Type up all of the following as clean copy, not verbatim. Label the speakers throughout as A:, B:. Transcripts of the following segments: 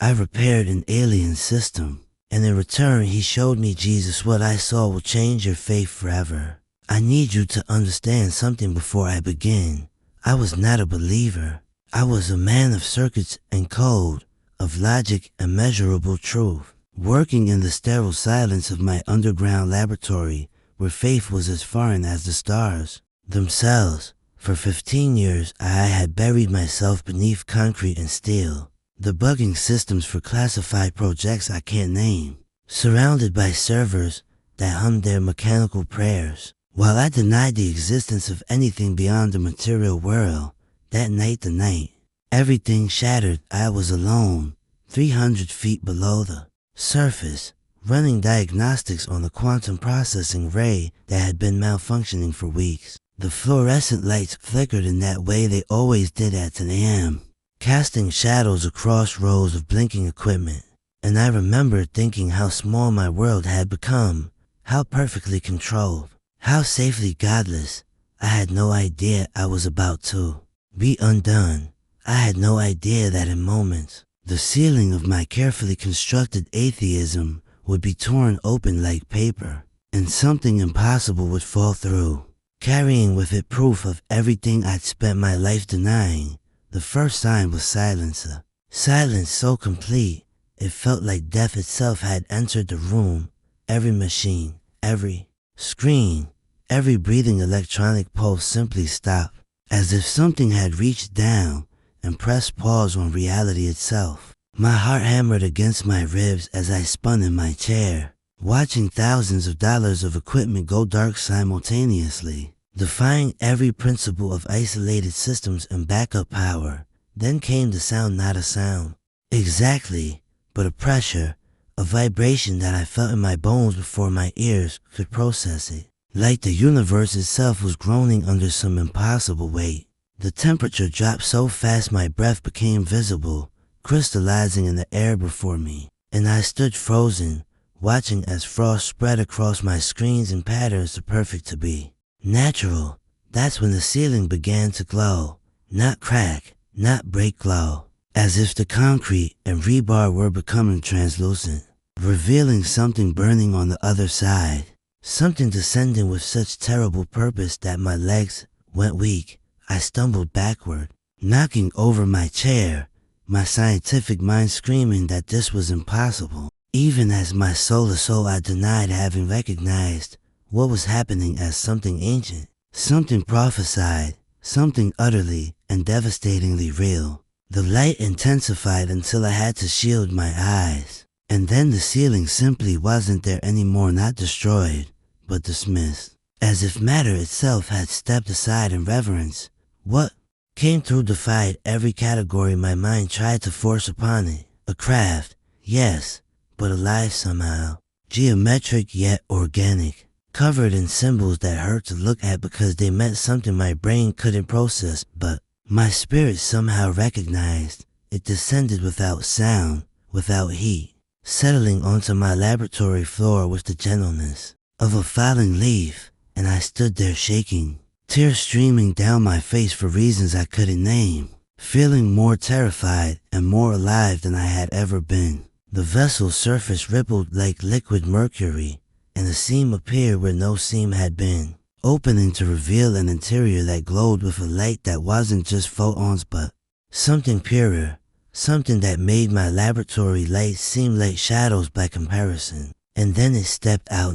A: I repaired an alien system, and in return he showed me Jesus. What I saw will change your faith forever. I need you to understand something before I begin. I was not a believer. I was a man of circuits and code, of logic and measurable truth, working in the sterile silence of my underground laboratory, where faith was as foreign as the stars themselves. For 15 years I had buried myself beneath concrete and steel, debugging systems for classified projects I can't name, surrounded by servers that hummed their mechanical prayers. While I denied the existence of anything beyond the material world, that night the night, everything shattered. I was alone, 300 feet below the surface, running diagnostics on the quantum processing ray that had been malfunctioning for weeks. The fluorescent lights flickered in that way they always did at 10 a.m., casting shadows across rows of blinking equipment. And I remembered thinking how small my world had become, how perfectly controlled, how safely godless. I had no idea I was about to be undone. I had no idea that in moments, the ceiling of my carefully constructed atheism would be torn open like paper, and something impossible would fall through, carrying with it proof of everything I'd spent my life denying. The first sign was silence, a silence so complete, it felt like death itself had entered the room. Every machine, every screen, every breathing electronic pulse simply stopped, as if something had reached down and pressed pause on reality itself. My heart hammered against my ribs as I spun in my chair, watching thousands of dollars of equipment go dark simultaneously, defying every principle of isolated systems and backup power. Then came the sound, not a sound exactly, but a pressure, a vibration that I felt in my bones before my ears could process it. Like the universe itself was groaning under some impossible weight. The temperature dropped so fast my breath became visible, crystallizing in the air before me, and I stood frozen, watching as frost spread across my screens in patterns too perfect to be natural. That's when the ceiling began to glow, not crack, not break, glow, as if the concrete and rebar were becoming translucent, revealing something burning on the other side, something descending with such terrible purpose that my legs went weak. I stumbled backward, knocking over my chair, my scientific mind screaming that this was impossible. Even as my solar soul, I denied having recognized what was happening as something ancient, something prophesied, something utterly and devastatingly real. The light intensified until I had to shield my eyes, and then the ceiling simply wasn't there anymore, not destroyed, but dismissed, as if matter itself had stepped aside in reverence. What came through defied every category my mind tried to force upon it. A craft, yes, but alive somehow, geometric yet organic, covered in symbols that hurt to look at because they meant something my brain couldn't process, but my spirit somehow recognized. It descended without sound, without heat, settling onto my laboratory floor with the gentleness of a falling leaf, and I stood there shaking, tears streaming down my face for reasons I couldn't name, feeling more terrified and more alive than I had ever been. The vessel's surface rippled like liquid mercury, and a seam appeared where no seam had been, opening to reveal an interior that glowed with a light that wasn't just photons but something purer, something that made my laboratory lights seem like shadows by comparison. And then it stepped out,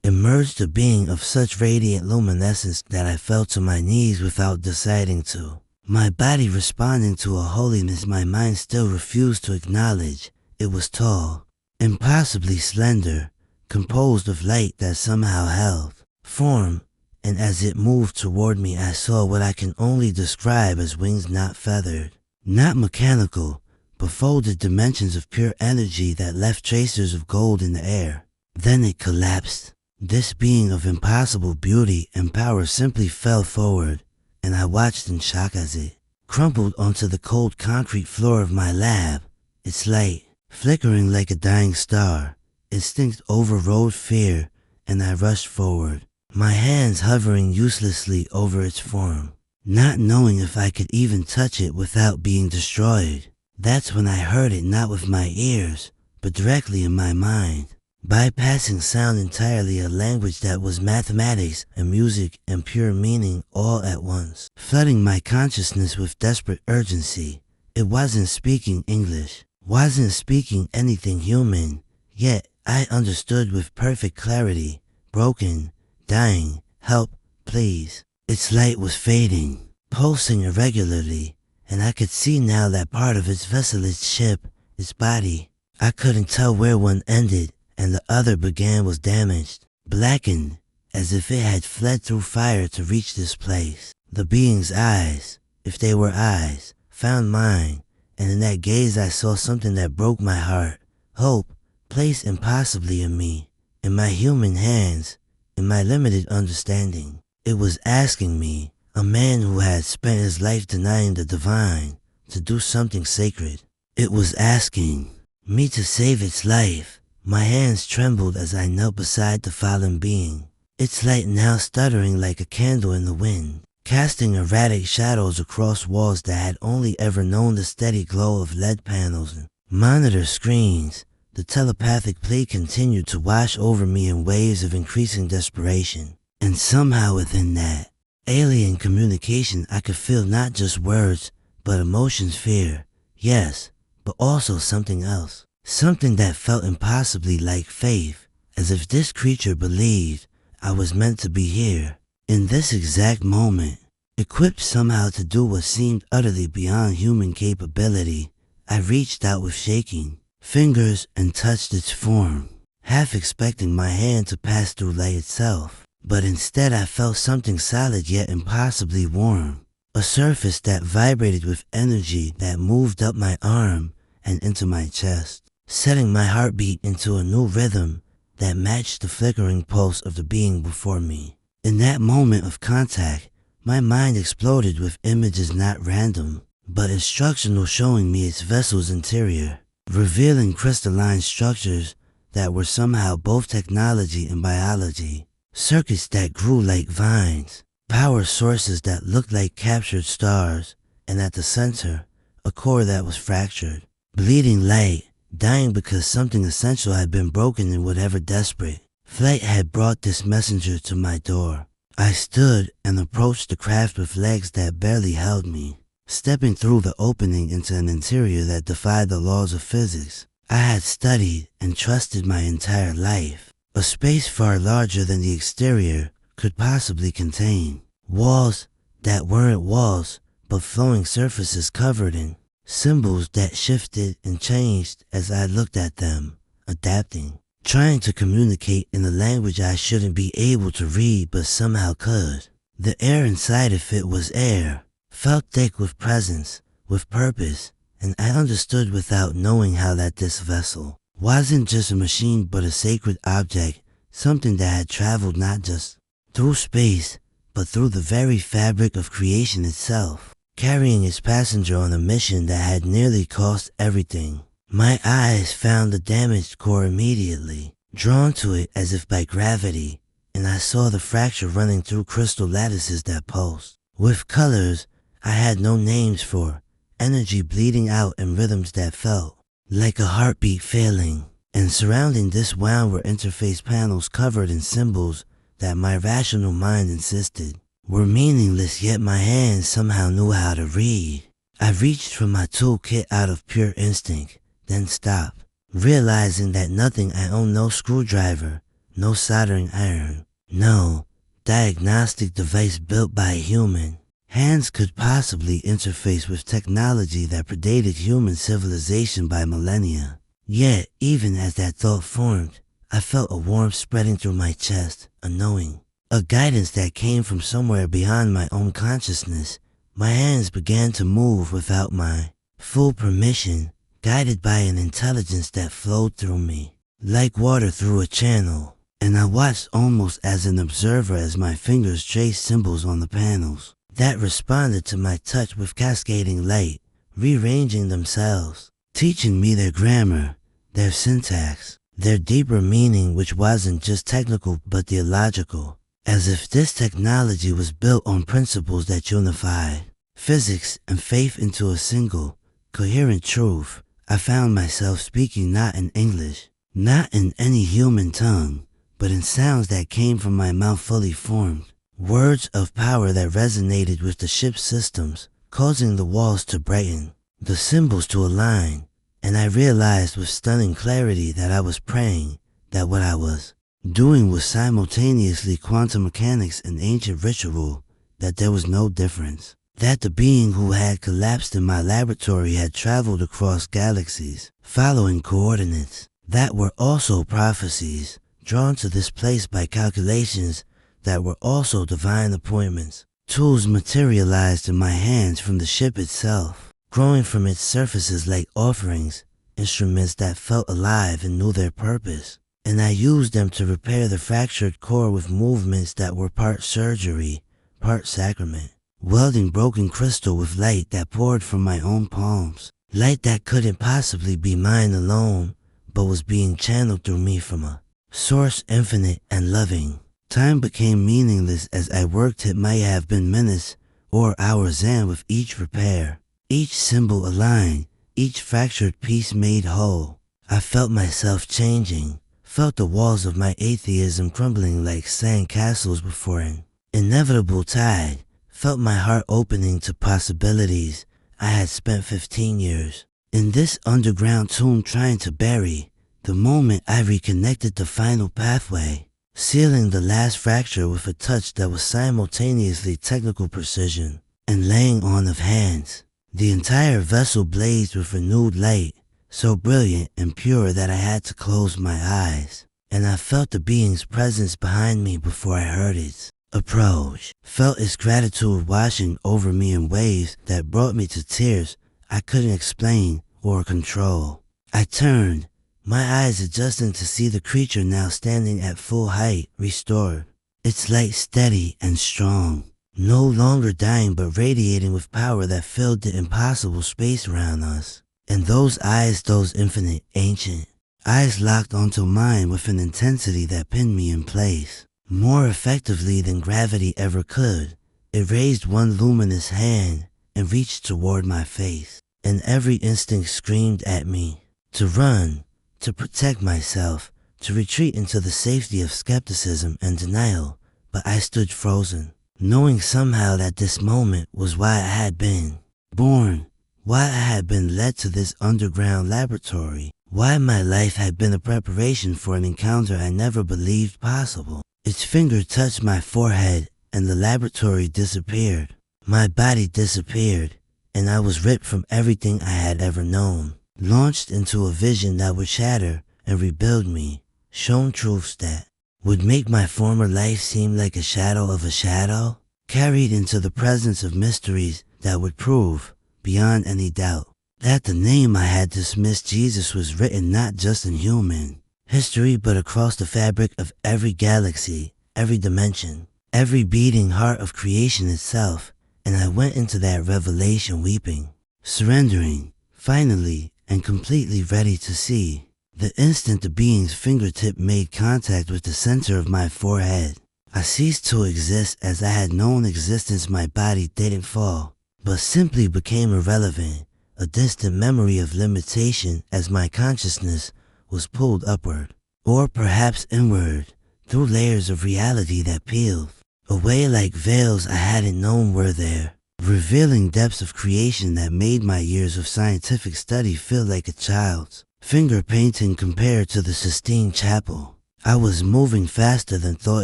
A: emerged a being of such radiant luminescence that I fell to my knees without deciding to, my body responding to a holiness my mind still refused to acknowledge. It was tall, impossibly slender, composed of light that somehow held form, and as it moved toward me I saw what I can only describe as wings not feathered, not mechanical, but folded dimensions of pure energy that left tracers of gold in the air. Then it collapsed. This being of impossible beauty and power simply fell forward, and I watched in shock as it crumpled onto the cold concrete floor of my lab, its light flickering like a dying star. Instinct overrode fear, and I rushed forward, my hands hovering uselessly over its form, not knowing if I could even touch it without being destroyed. That's when I heard it not with my ears, but directly in my mind. Bypassing sound entirely, a language that was mathematics and music and pure meaning all at once, flooding my consciousness with desperate urgency. It wasn't speaking English, wasn't speaking anything human, yet I understood with perfect clarity. Broken, dying, help, please. Its light was fading, pulsing irregularly, and I could see now that part of its vessel, its ship, its body. I couldn't tell where one ended and the other began was damaged, blackened, as if it had fled through fire to reach this place. The being's eyes, if they were eyes, found mine, and in that gaze I saw something that broke my heart. Hope, placed impossibly in me, in my human hands, in my limited understanding. It was asking me, a man who had spent his life denying the divine, to do something sacred. It was asking me to save its life. My hands trembled as I knelt beside the fallen being, its light now stuttering like a candle in the wind, casting erratic shadows across walls that had only ever known the steady glow of LED panels and monitor screens. The telepathic plea continued to wash over me in waves of increasing desperation. And somehow within that alien communication I could feel not just words, but emotions, fear, yes, but also something else. Something that felt impossibly like faith, as if this creature believed I was meant to be here, in this exact moment. Equipped somehow to do what seemed utterly beyond human capability, I reached out with shaking fingers and touched its form, half expecting my hand to pass through light itself. But instead I felt something solid yet impossibly warm, a surface that vibrated with energy that moved up my arm and into my chest, setting my heartbeat into a new rhythm that matched the flickering pulse of the being before me. In that moment of contact, my mind exploded with images not random, but instructional, showing me its vessel's interior, revealing crystalline structures that were somehow both technology and biology, circuits that grew like vines, power sources that looked like captured stars, and at the center, a core that was fractured, bleeding light, dying because something essential had been broken in whatever desperate flight had brought this messenger to my door. I stood and approached the craft with legs that barely held me, stepping through the opening into an interior that defied the laws of physics I had studied and trusted my entire life. A space far larger than the exterior could possibly contain. Walls that weren't walls, but flowing surfaces covered in symbols that shifted and changed as I looked at them, adapting, trying to communicate in a language I shouldn't be able to read but somehow could. The air inside of it was air, felt thick with presence, with purpose, and I understood without knowing how that this vessel wasn't just a machine but a sacred object, something that had traveled not just through space, but through the very fabric of creation itself, carrying its passenger on a mission that had nearly cost everything. My eyes found the damaged core immediately, drawn to it as if by gravity, and I saw the fracture running through crystal lattices that pulsed, with colors I had no names for, energy bleeding out in rhythms that felt like a heartbeat failing. And surrounding this wound were interface panels covered in symbols that my rational mind insisted were meaningless, yet my hands somehow knew how to read. I reached for my toolkit out of pure instinct, then stopped, realizing that nothing I owned, no screwdriver, no soldering iron, no diagnostic device built by a human hands could possibly interface with technology that predated human civilization by millennia. Yet, even as that thought formed, I felt a warmth spreading through my chest, a knowing, a guidance that came from somewhere beyond my own consciousness. My hands began to move without my full permission, guided by an intelligence that flowed through me, like water through a channel, and I watched almost as an observer as my fingers traced symbols on the panels that responded to my touch with cascading light, rearranging themselves, teaching me their grammar, their syntax, their deeper meaning, which wasn't just technical but theological, as if this technology was built on principles that unified physics and faith into a single, coherent truth. I found myself speaking not in English, not in any human tongue, but in sounds that came from my mouth fully formed. Words of power that resonated with the ship's systems, causing the walls to brighten, the symbols to align, and I realized with stunning clarity that I was praying, that what I was doing was simultaneously quantum mechanics and ancient ritual, that there was no difference, that the being who had collapsed in my laboratory had traveled across galaxies, following coordinates that were also prophecies, drawn to this place by calculations that were also divine appointments. Tools materialized in my hands from the ship itself, growing from its surfaces like offerings, instruments that felt alive and knew their purpose. And I used them to repair the fractured core with movements that were part surgery, part sacrament, welding broken crystal with light that poured from my own palms, light that couldn't possibly be mine alone, but was being channeled through me from a source infinite and loving. Time became meaningless as I worked. It might have been minutes or hours, and with each repair, each symbol aligned, each fractured piece made whole, I felt myself changing, felt the walls of my atheism crumbling like sand castles before an inevitable tide, felt my heart opening to possibilities I had spent 15 years in this underground tomb trying to bury. The moment I reconnected the final pathway, sealing the last fracture with a touch that was simultaneously technical precision and laying on of hands, the entire vessel blazed with renewed light, so brilliant and pure that I had to close my eyes, and I felt the being's presence behind me before I heard its approach, felt its gratitude washing over me in waves that brought me to tears I couldn't explain or control. I turned, my eyes adjusting to see the creature now standing at full height, restored, its light steady and strong, no longer dying but radiating with power that filled the impossible space around us. And those eyes, those infinite, ancient eyes, locked onto mine with an intensity that pinned me in place, more effectively than gravity ever could. It raised one luminous hand and reached toward my face, and every instinct screamed at me to run, to protect myself, to retreat into the safety of skepticism and denial, but I stood frozen, knowing somehow that this moment was why I had been born, why I had been led to this underground laboratory, why my life had been a preparation for an encounter I never believed possible. Its finger touched my forehead and the laboratory disappeared. My body disappeared, and I was ripped from everything I had ever known, launched into a vision that would shatter and rebuild me, shown truths that would make my former life seem like a shadow of a shadow, carried into the presence of mysteries that would prove, beyond any doubt, that the name I had dismissed, Jesus, was written not just in human history but across the fabric of every galaxy, every dimension, every beating heart of creation itself. And I went into that revelation weeping, surrendering, finally and completely ready to see. The instant the being's fingertip made contact with the center of my forehead, I ceased to exist as I had known existence. My body didn't fall, but simply became irrelevant, a distant memory of limitation as my consciousness was pulled upward, or perhaps inward, through layers of reality that peeled away like veils I hadn't known were there, revealing depths of creation that made my years of scientific study feel like a child's finger painting compared to the Sistine Chapel. I was moving faster than thought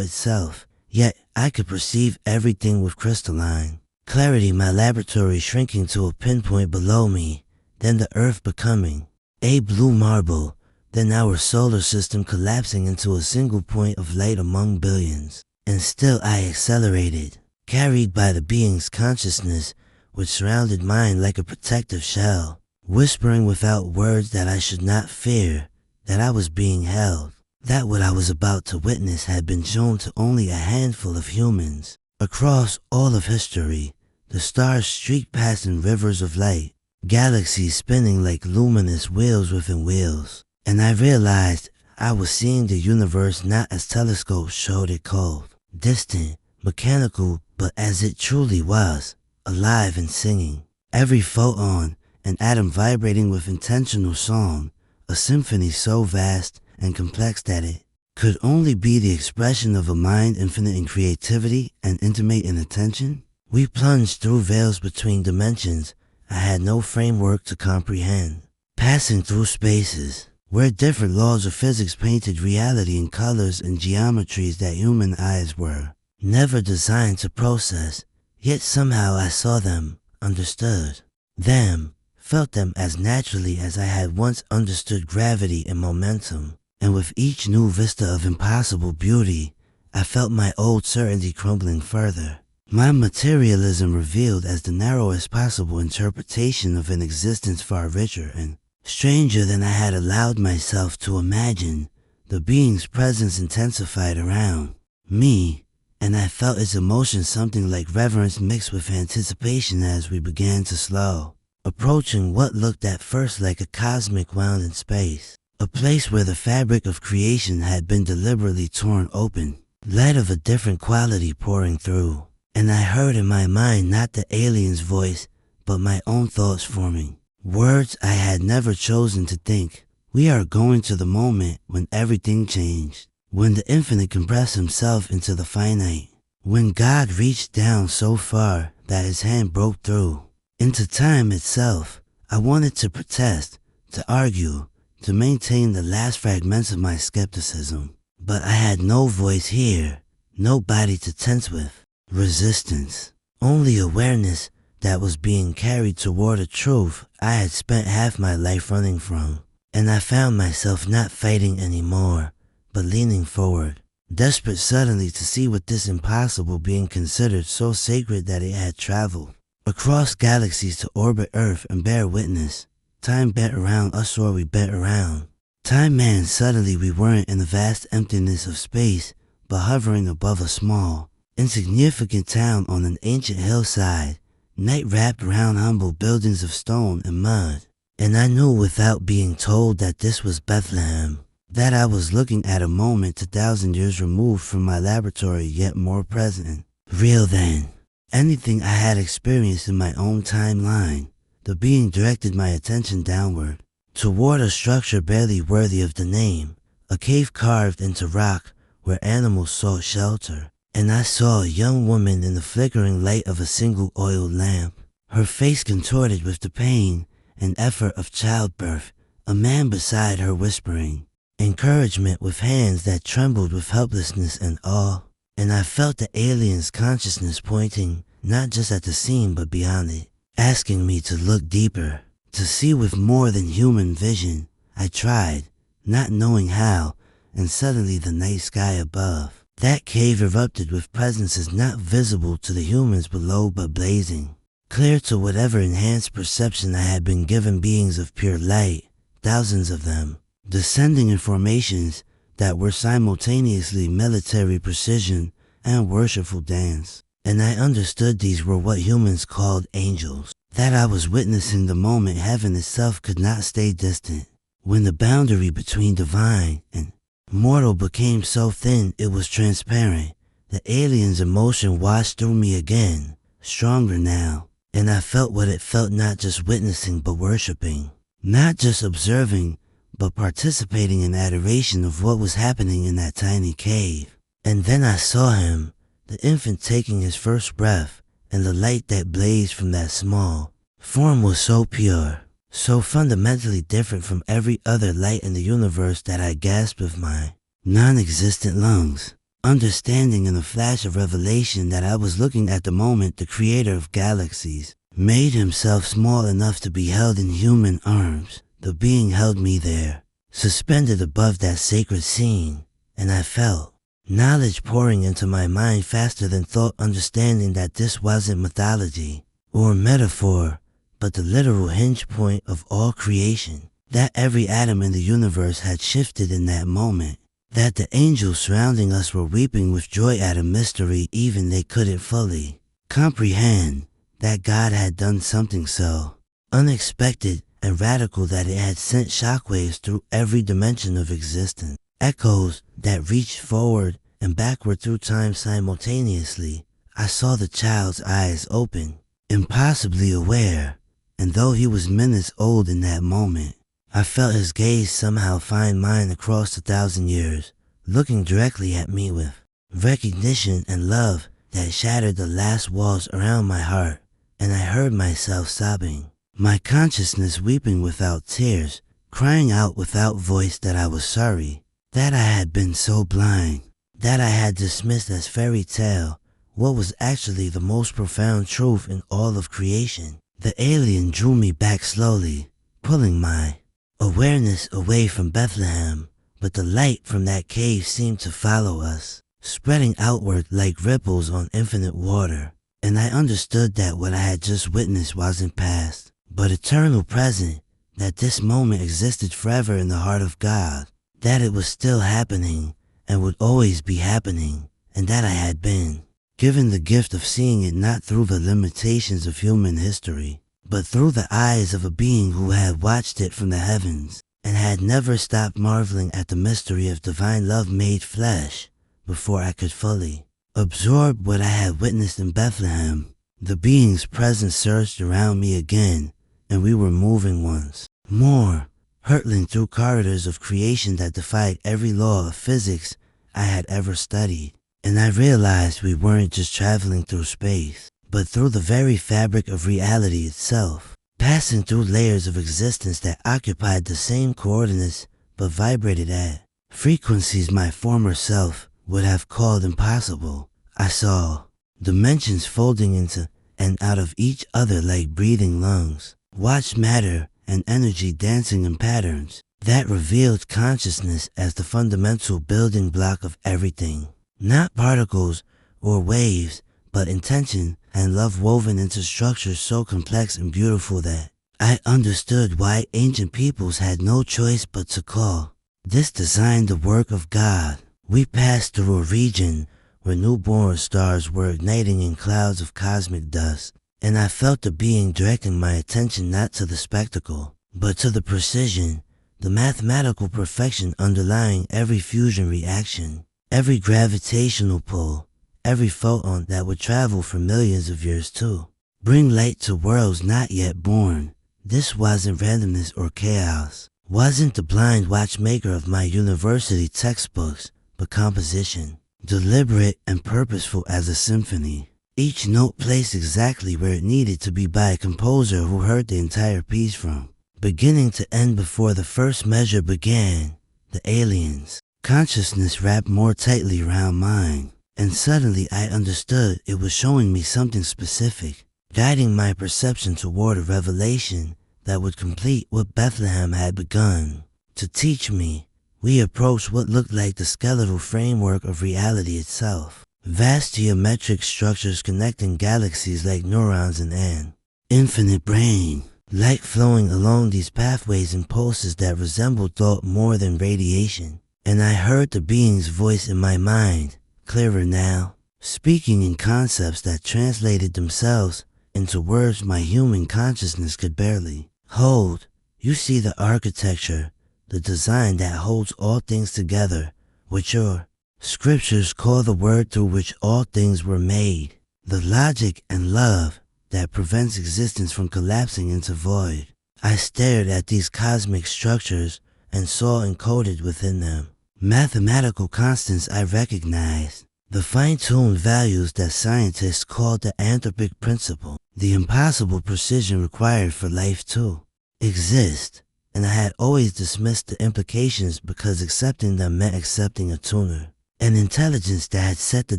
A: itself, yet I could perceive everything with crystalline clarity, my laboratory shrinking to a pinpoint below me, then the Earth becoming a blue marble, then our solar system collapsing into a single point of light among billions. And still I accelerated, carried by the being's consciousness, which surrounded mine like a protective shell, whispering without words that I should not fear, that I was being held, that what I was about to witness had been shown to only a handful of humans. Across all of history, the stars streaked past in rivers of light, galaxies spinning like luminous wheels within wheels, and I realized I was seeing the universe not as telescopes showed it cold, distant, mechanical, but as it truly was, alive and singing. Every photon an atom vibrating with intentional song, a symphony so vast and complex that it could only be the expression of a mind infinite in creativity and intimate in attention? We plunged through veils between dimensions I had no framework to comprehend, passing through spaces where different laws of physics painted reality in colors and geometries that human eyes were never designed to process, yet somehow I saw them, understood them, felt them as naturally as I had once understood gravity and momentum, and with each new vista of impossible beauty, I felt my old certainty crumbling further. My materialism revealed as the narrowest possible interpretation of an existence far richer and stranger than I had allowed myself to imagine. The being's presence intensified around me, and I felt its emotion something like reverence mixed with anticipation as we began to slow, approaching what looked at first like a cosmic wound in space, a place where the fabric of creation had been deliberately torn open, light of a different quality pouring through. And I heard in my mind not the alien's voice, but my own thoughts forming. Words I had never chosen to think. We are going to the moment when everything changed, when the infinite compressed himself into the finite, when God reached down so far that his hand broke through into time itself. I wanted to protest, to argue, to maintain the last fragments of my skepticism, but I had no voice here, no body to tense with. Resistance, only awareness that was being carried toward a truth I had spent half my life running from, and I found myself not fighting anymore, but leaning forward, desperate suddenly to see what this impossible being considered so sacred that it had traveled across galaxies to orbit Earth and bear witness. Time bent around us or we bent around. Time man, suddenly we weren't in the vast emptiness of space, but hovering above a small, insignificant town on an ancient hillside, night wrapped around humble buildings of stone and mud. And I knew without being told that this was Bethlehem, that I was looking at a moment 2,000 years removed from my laboratory, yet more present, real than anything I had experienced in my own timeline. The being directed my attention downward, toward a structure barely worthy of the name, a cave carved into rock where animals sought shelter. And I saw a young woman in the flickering light of a single oil lamp, her face contorted with the pain and effort of childbirth, a man beside her whispering encouragement with hands that trembled with helplessness and awe. And I felt the alien's consciousness pointing not just at the scene but beyond it, asking me to look deeper, to see with more than human vision. I tried, not knowing how, and suddenly the night sky above that cave erupted with presences not visible to the humans below but blazing, clear to whatever enhanced perception I had been given. Beings of pure light, thousands of them, descending in formations that were simultaneously military precision and worshipful dance. And I understood these were what humans called angels, that I was witnessing the moment heaven itself could not stay distant, when the boundary between divine and mortal became so thin it was transparent. The alien's emotion washed through me again, stronger now, and I felt what it felt, not just witnessing but worshiping, not just observing but participating in adoration of what was happening in that tiny cave. And then I saw him, the infant taking his first breath, and the light that blazed from that small form was so pure, so fundamentally different from every other light in the universe that I gasped with my non-existent lungs, understanding in a flash of revelation that I was looking at the moment the creator of galaxies made himself small enough to be held in human arms. The being held me there, suspended above that sacred scene, and I felt knowledge pouring into my mind faster than thought, understanding that this wasn't mythology or metaphor, but the literal hinge point of all creation, that every atom in the universe had shifted in that moment, that the angels surrounding us were weeping with joy at a mystery even they couldn't fully comprehend, that God had done something so unexpected and radical that it had sent shockwaves through every dimension of existence, echoes that reached forward and backward through time simultaneously. I saw the child's eyes open, impossibly aware, and though he was minutes old in that moment, I felt his gaze somehow find mine across 1,000 years, looking directly at me with recognition and love that shattered the last walls around my heart, and I heard myself sobbing, my consciousness weeping without tears, crying out without voice that I was sorry, that I had been so blind, that I had dismissed as fairy tale what was actually the most profound truth in all of creation. The alien drew me back slowly, pulling my awareness away from Bethlehem, but the light from that cave seemed to follow us, spreading outward like ripples on infinite water, and I understood that what I had just witnessed wasn't past, but eternal present, that this moment existed forever in the heart of God, that it was still happening and would always be happening, and that I had been given the gift of seeing it not through the limitations of human history, but through the eyes of a being who had watched it from the heavens and had never stopped marveling at the mystery of divine love made flesh before I could fully absorb what I had witnessed in Bethlehem. The being's presence surged around me again, and we were moving once more, hurtling through corridors of creation that defied every law of physics I had ever studied. And I realized we weren't just traveling through space, but through the very fabric of reality itself, passing through layers of existence that occupied the same coordinates but vibrated at frequencies my former self would have called impossible. I saw dimensions folding into and out of each other like breathing lungs, watched matter and energy dancing in patterns that revealed consciousness as the fundamental building block of everything. Not particles or waves, but intention and love woven into structures so complex and beautiful that I understood why ancient peoples had no choice but to call this design the work of God. We passed through a region where newborn stars were igniting in clouds of cosmic dust, and I felt the being directing my attention not to the spectacle, but to the precision, the mathematical perfection underlying every fusion reaction. Every gravitational pull, every photon that would travel for millions of years to bring light to worlds not yet born. This wasn't randomness or chaos, wasn't the blind watchmaker of my university textbooks, but composition, deliberate and purposeful as a symphony. Each note placed exactly where it needed to be by a composer who heard the entire piece from beginning to end before the first measure began. The aliens. Consciousness wrapped more tightly around mine, and suddenly I understood it was showing me something specific, guiding my perception toward a revelation that would complete what Bethlehem had begun to teach me. We approached what looked like the skeletal framework of reality itself, vast geometric structures connecting galaxies like neurons in an infinite brain, light flowing along these pathways in pulses that resembled thought more than radiation. And I heard the being's voice in my mind, clearer now, speaking in concepts that translated themselves into words my human consciousness could barely hold. You see the architecture, the design that holds all things together, which your scriptures call the word through which all things were made, the logic and love that prevents existence from collapsing into void. I stared at these cosmic structures and saw encoded within them mathematical constants I recognized, the fine-tuned values that scientists called the anthropic principle, the impossible precision required for life to exist, and I had always dismissed the implications because accepting them meant accepting a tuner, an intelligence that had set the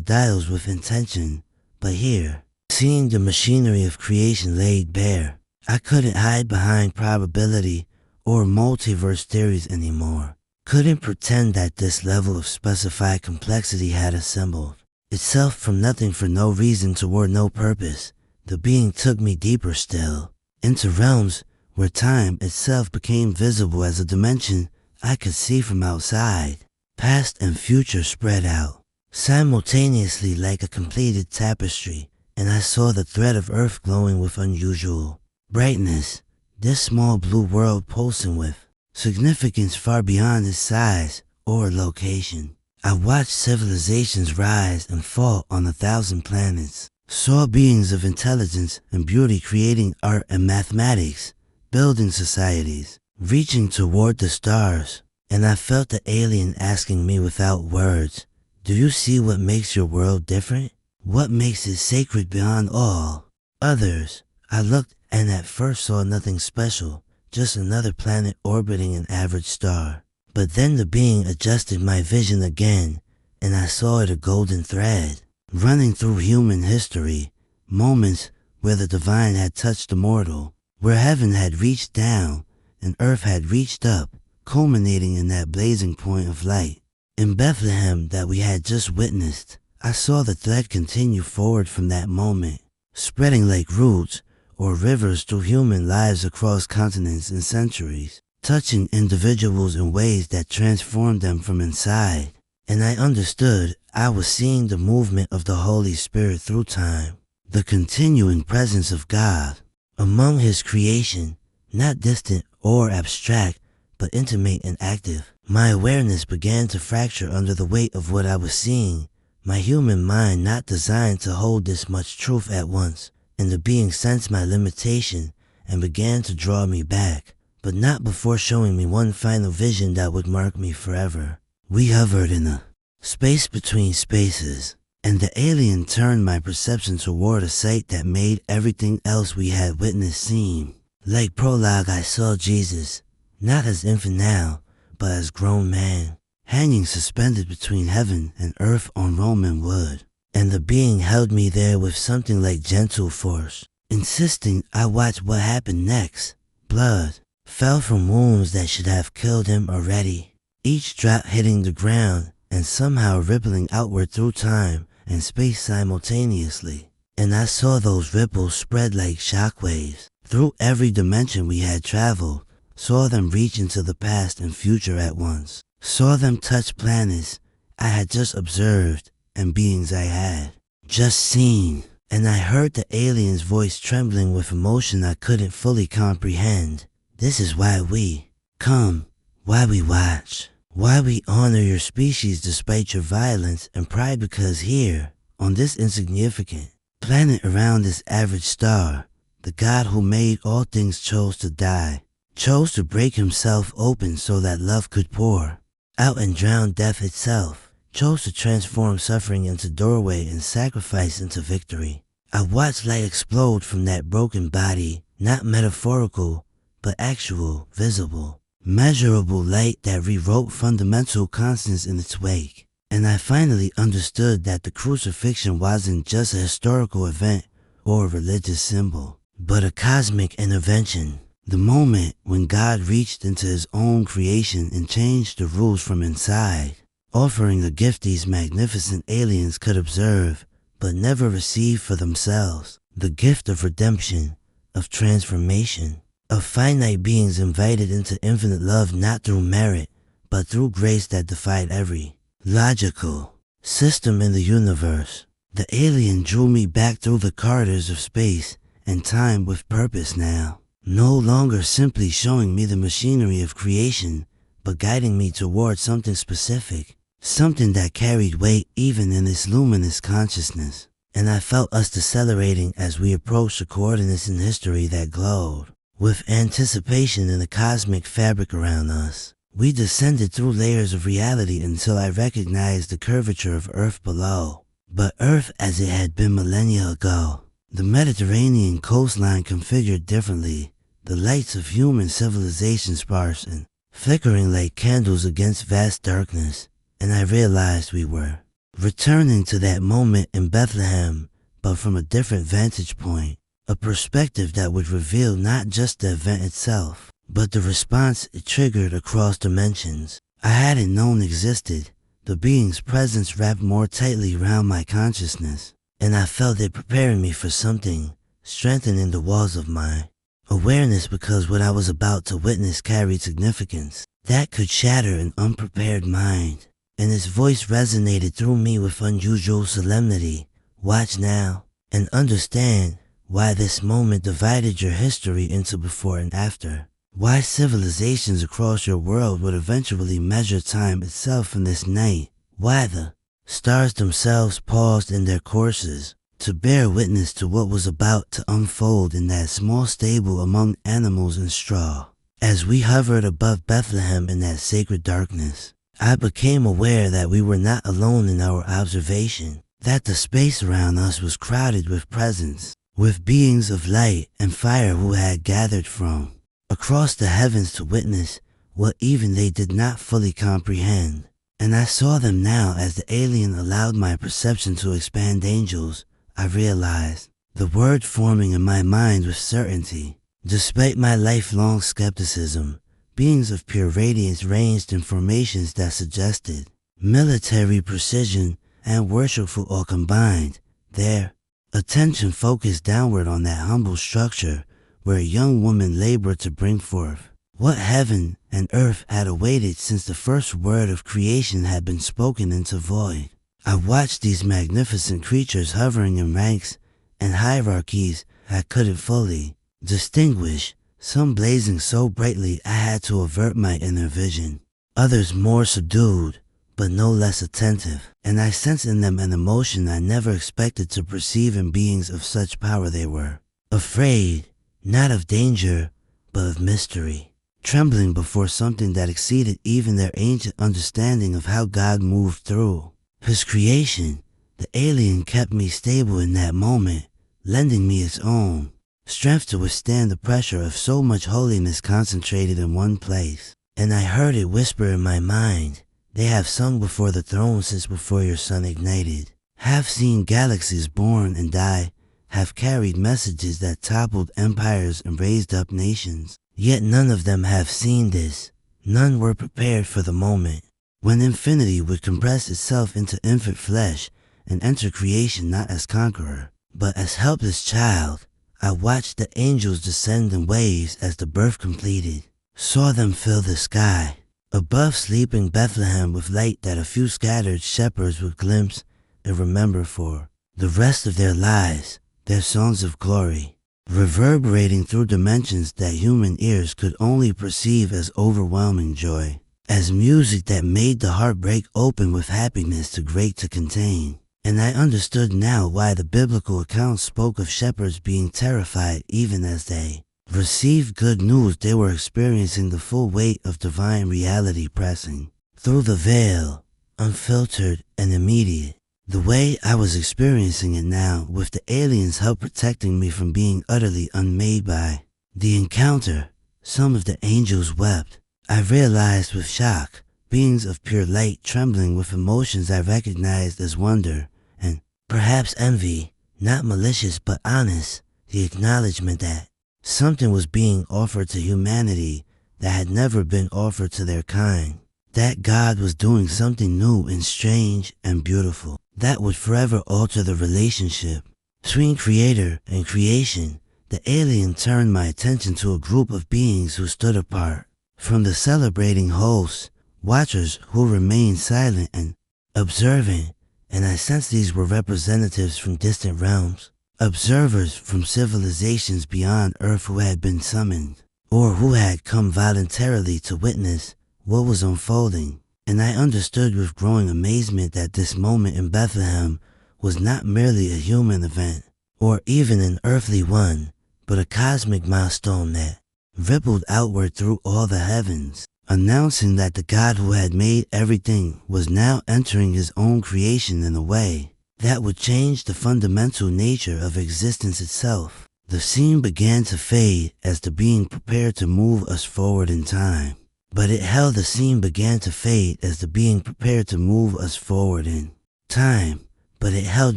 A: dials with intention. But here, seeing the machinery of creation laid bare, I couldn't hide behind probability or multiverse theories anymore. Couldn't pretend that this level of specified complexity had assembled itself from nothing for no reason toward no purpose. The being took me deeper still, into realms where time itself became visible as a dimension I could see from outside. Past and future spread out simultaneously like a completed tapestry, and I saw the thread of Earth glowing with unusual brightness, this small blue world pulsing with significance far beyond its size or location. I watched civilizations rise and fall on 1,000 planets, saw beings of intelligence and beauty creating art and mathematics, building societies, reaching toward the stars, and I felt the alien asking me without words, "Do you see what makes your world different? What makes it sacred beyond all others?" I looked and at first saw nothing special, just another planet orbiting an average star. But then the being adjusted my vision again, and I saw it a golden thread, running through human history, moments where the divine had touched the mortal, where heaven had reached down and earth had reached up, culminating in that blazing point of light. In Bethlehem that we had just witnessed, I saw the thread continue forward from that moment, spreading like roots or rivers through human lives across continents and centuries, touching individuals in ways that transformed them from inside. And I understood I was seeing the movement of the Holy Spirit through time, the continuing presence of God among His creation, not distant or abstract, but intimate and active. My awareness began to fracture under the weight of what I was seeing, my human mind not designed to hold this much truth at once, and the being sensed my limitation and began to draw me back, but not before showing me one final vision that would mark me forever. We hovered in a space between spaces, and the alien turned my perception toward a sight that made everything else we had witnessed seem like prologue. I saw Jesus, not as infant now, but as grown man, hanging suspended between heaven and earth on Roman wood, and the being held me there with something like gentle force, insisting I watch what happened next. Blood fell from wounds that should have killed him already, each drop hitting the ground and somehow rippling outward through time and space simultaneously. And I saw those ripples spread like shockwaves through every dimension we had traveled, saw them reach into the past and future at once, saw them touch planets I had just observed and beings I had just seen. And I heard the alien's voice trembling with emotion I couldn't fully comprehend. "This is why we come, why we watch, why we honor your species despite your violence and pride, because here, on this insignificant planet around this average star, the God who made all things chose to die, chose to break himself open so that love could pour out and drown death itself, chose to transform suffering into doorway and sacrifice into victory." I watched light explode from that broken body, not metaphorical, but actual, visible, measurable light that rewrote fundamental constants in its wake. And I finally understood that the crucifixion wasn't just a historical event or a religious symbol, but a cosmic intervention. The moment when God reached into His own creation and changed the rules from inside, offering a gift these magnificent aliens could observe but never receive for themselves, the gift of redemption, of transformation, of finite beings invited into infinite love not through merit, but through grace that defied every logical system in the universe. The alien drew me back through the corridors of space and time with purpose now, no longer simply showing me the machinery of creation, but guiding me toward something specific, something that carried weight even in its luminous consciousness. And I felt us decelerating as we approached the coordinates in history that glowed with anticipation in the cosmic fabric around us. We descended through layers of reality until I recognized the curvature of Earth below, but Earth as it had been millennia ago. The Mediterranean coastline configured differently, the lights of human civilization sparse and flickering like candles against vast darkness. And I realized we were returning to that moment in Bethlehem, but from a different vantage point, a perspective that would reveal not just the event itself, but the response it triggered across dimensions I hadn't known existed. The being's presence wrapped more tightly around my consciousness, and I felt it preparing me for something, strengthening the walls of my awareness, because what I was about to witness carried significance that could shatter an unprepared mind. And his voice resonated through me with unusual solemnity. "Watch now and understand why this moment divided your history into before and after. Why civilizations across your world would eventually measure time itself in this night. Why the stars themselves paused in their courses, to bear witness to what was about to unfold in that small stable among animals and straw. As we hovered above Bethlehem in that sacred darkness, I became aware that we were not alone in our observation, that the space around us was crowded with presence, with beings of light and fire who had gathered from across the heavens to witness what even they did not fully comprehend. And I saw them now as the alien allowed my perception to expand. Angels, I realized, the word forming in my mind with certainty. Despite my lifelong skepticism, beings of pure radiance ranged in formations that suggested military precision and worshipful all combined, their attention focused downward on that humble structure where a young woman labored to bring forth what heaven and earth had awaited since the first word of creation had been spoken into void. I watched these magnificent creatures hovering in ranks and hierarchies I couldn't fully distinguish, some blazing so brightly I had to avert my inner vision, others more subdued but no less attentive, and I sensed in them an emotion I never expected to perceive in beings of such power. They were afraid, not of danger, but of mystery, trembling before something that exceeded even their ancient understanding of how God moved through His creation. The alien kept me stable in that moment, lending me its own strength to withstand the pressure of so much holiness concentrated in one place. And I heard it whisper in my mind, "They have sung before the throne since before your sun ignited, have seen galaxies born and die, have carried messages that toppled empires and raised up nations. Yet none of them have seen this. None were prepared for the moment when infinity would compress itself into infant flesh and enter creation not as conqueror, but as helpless child." I watched the angels descend in waves as the birth completed, saw them fill the sky above sleeping Bethlehem with light that a few scattered shepherds would glimpse and remember for the rest of their lives, their songs of glory, reverberating through dimensions that human ears could only perceive as overwhelming joy, as music that made the heart break open with happiness too great to contain. And I understood now why the biblical accounts spoke of shepherds being terrified even as they received good news. They were experiencing the full weight of divine reality pressing through the veil, unfiltered and immediate, the way I was experiencing it now, with the aliens' help protecting me from being utterly unmade by the encounter. Some of the angels wept, I realized with shock, beings of pure light trembling with emotions I recognized as wonder and perhaps envy, not malicious but honest, the acknowledgement that something was being offered to humanity that had never been offered to their kind, that God was doing something new and strange and beautiful that would forever alter the relationship between creator and creation. The alien turned my attention to a group of beings who stood apart from the celebrating hosts, watchers who remained silent and observant, and I sensed these were representatives from distant realms, observers from civilizations beyond Earth who had been summoned, or who had come voluntarily to witness what was unfolding. And I understood with growing amazement that this moment in Bethlehem was not merely a human event, or even an earthly one, but a cosmic milestone that rippled outward through all the heavens, announcing that the God who had made everything was now entering His own creation in a way that would change the fundamental nature of existence itself. The scene began to fade as the being prepared to move us forward in time. But the scene began to fade as the being prepared to move us forward in time. But it held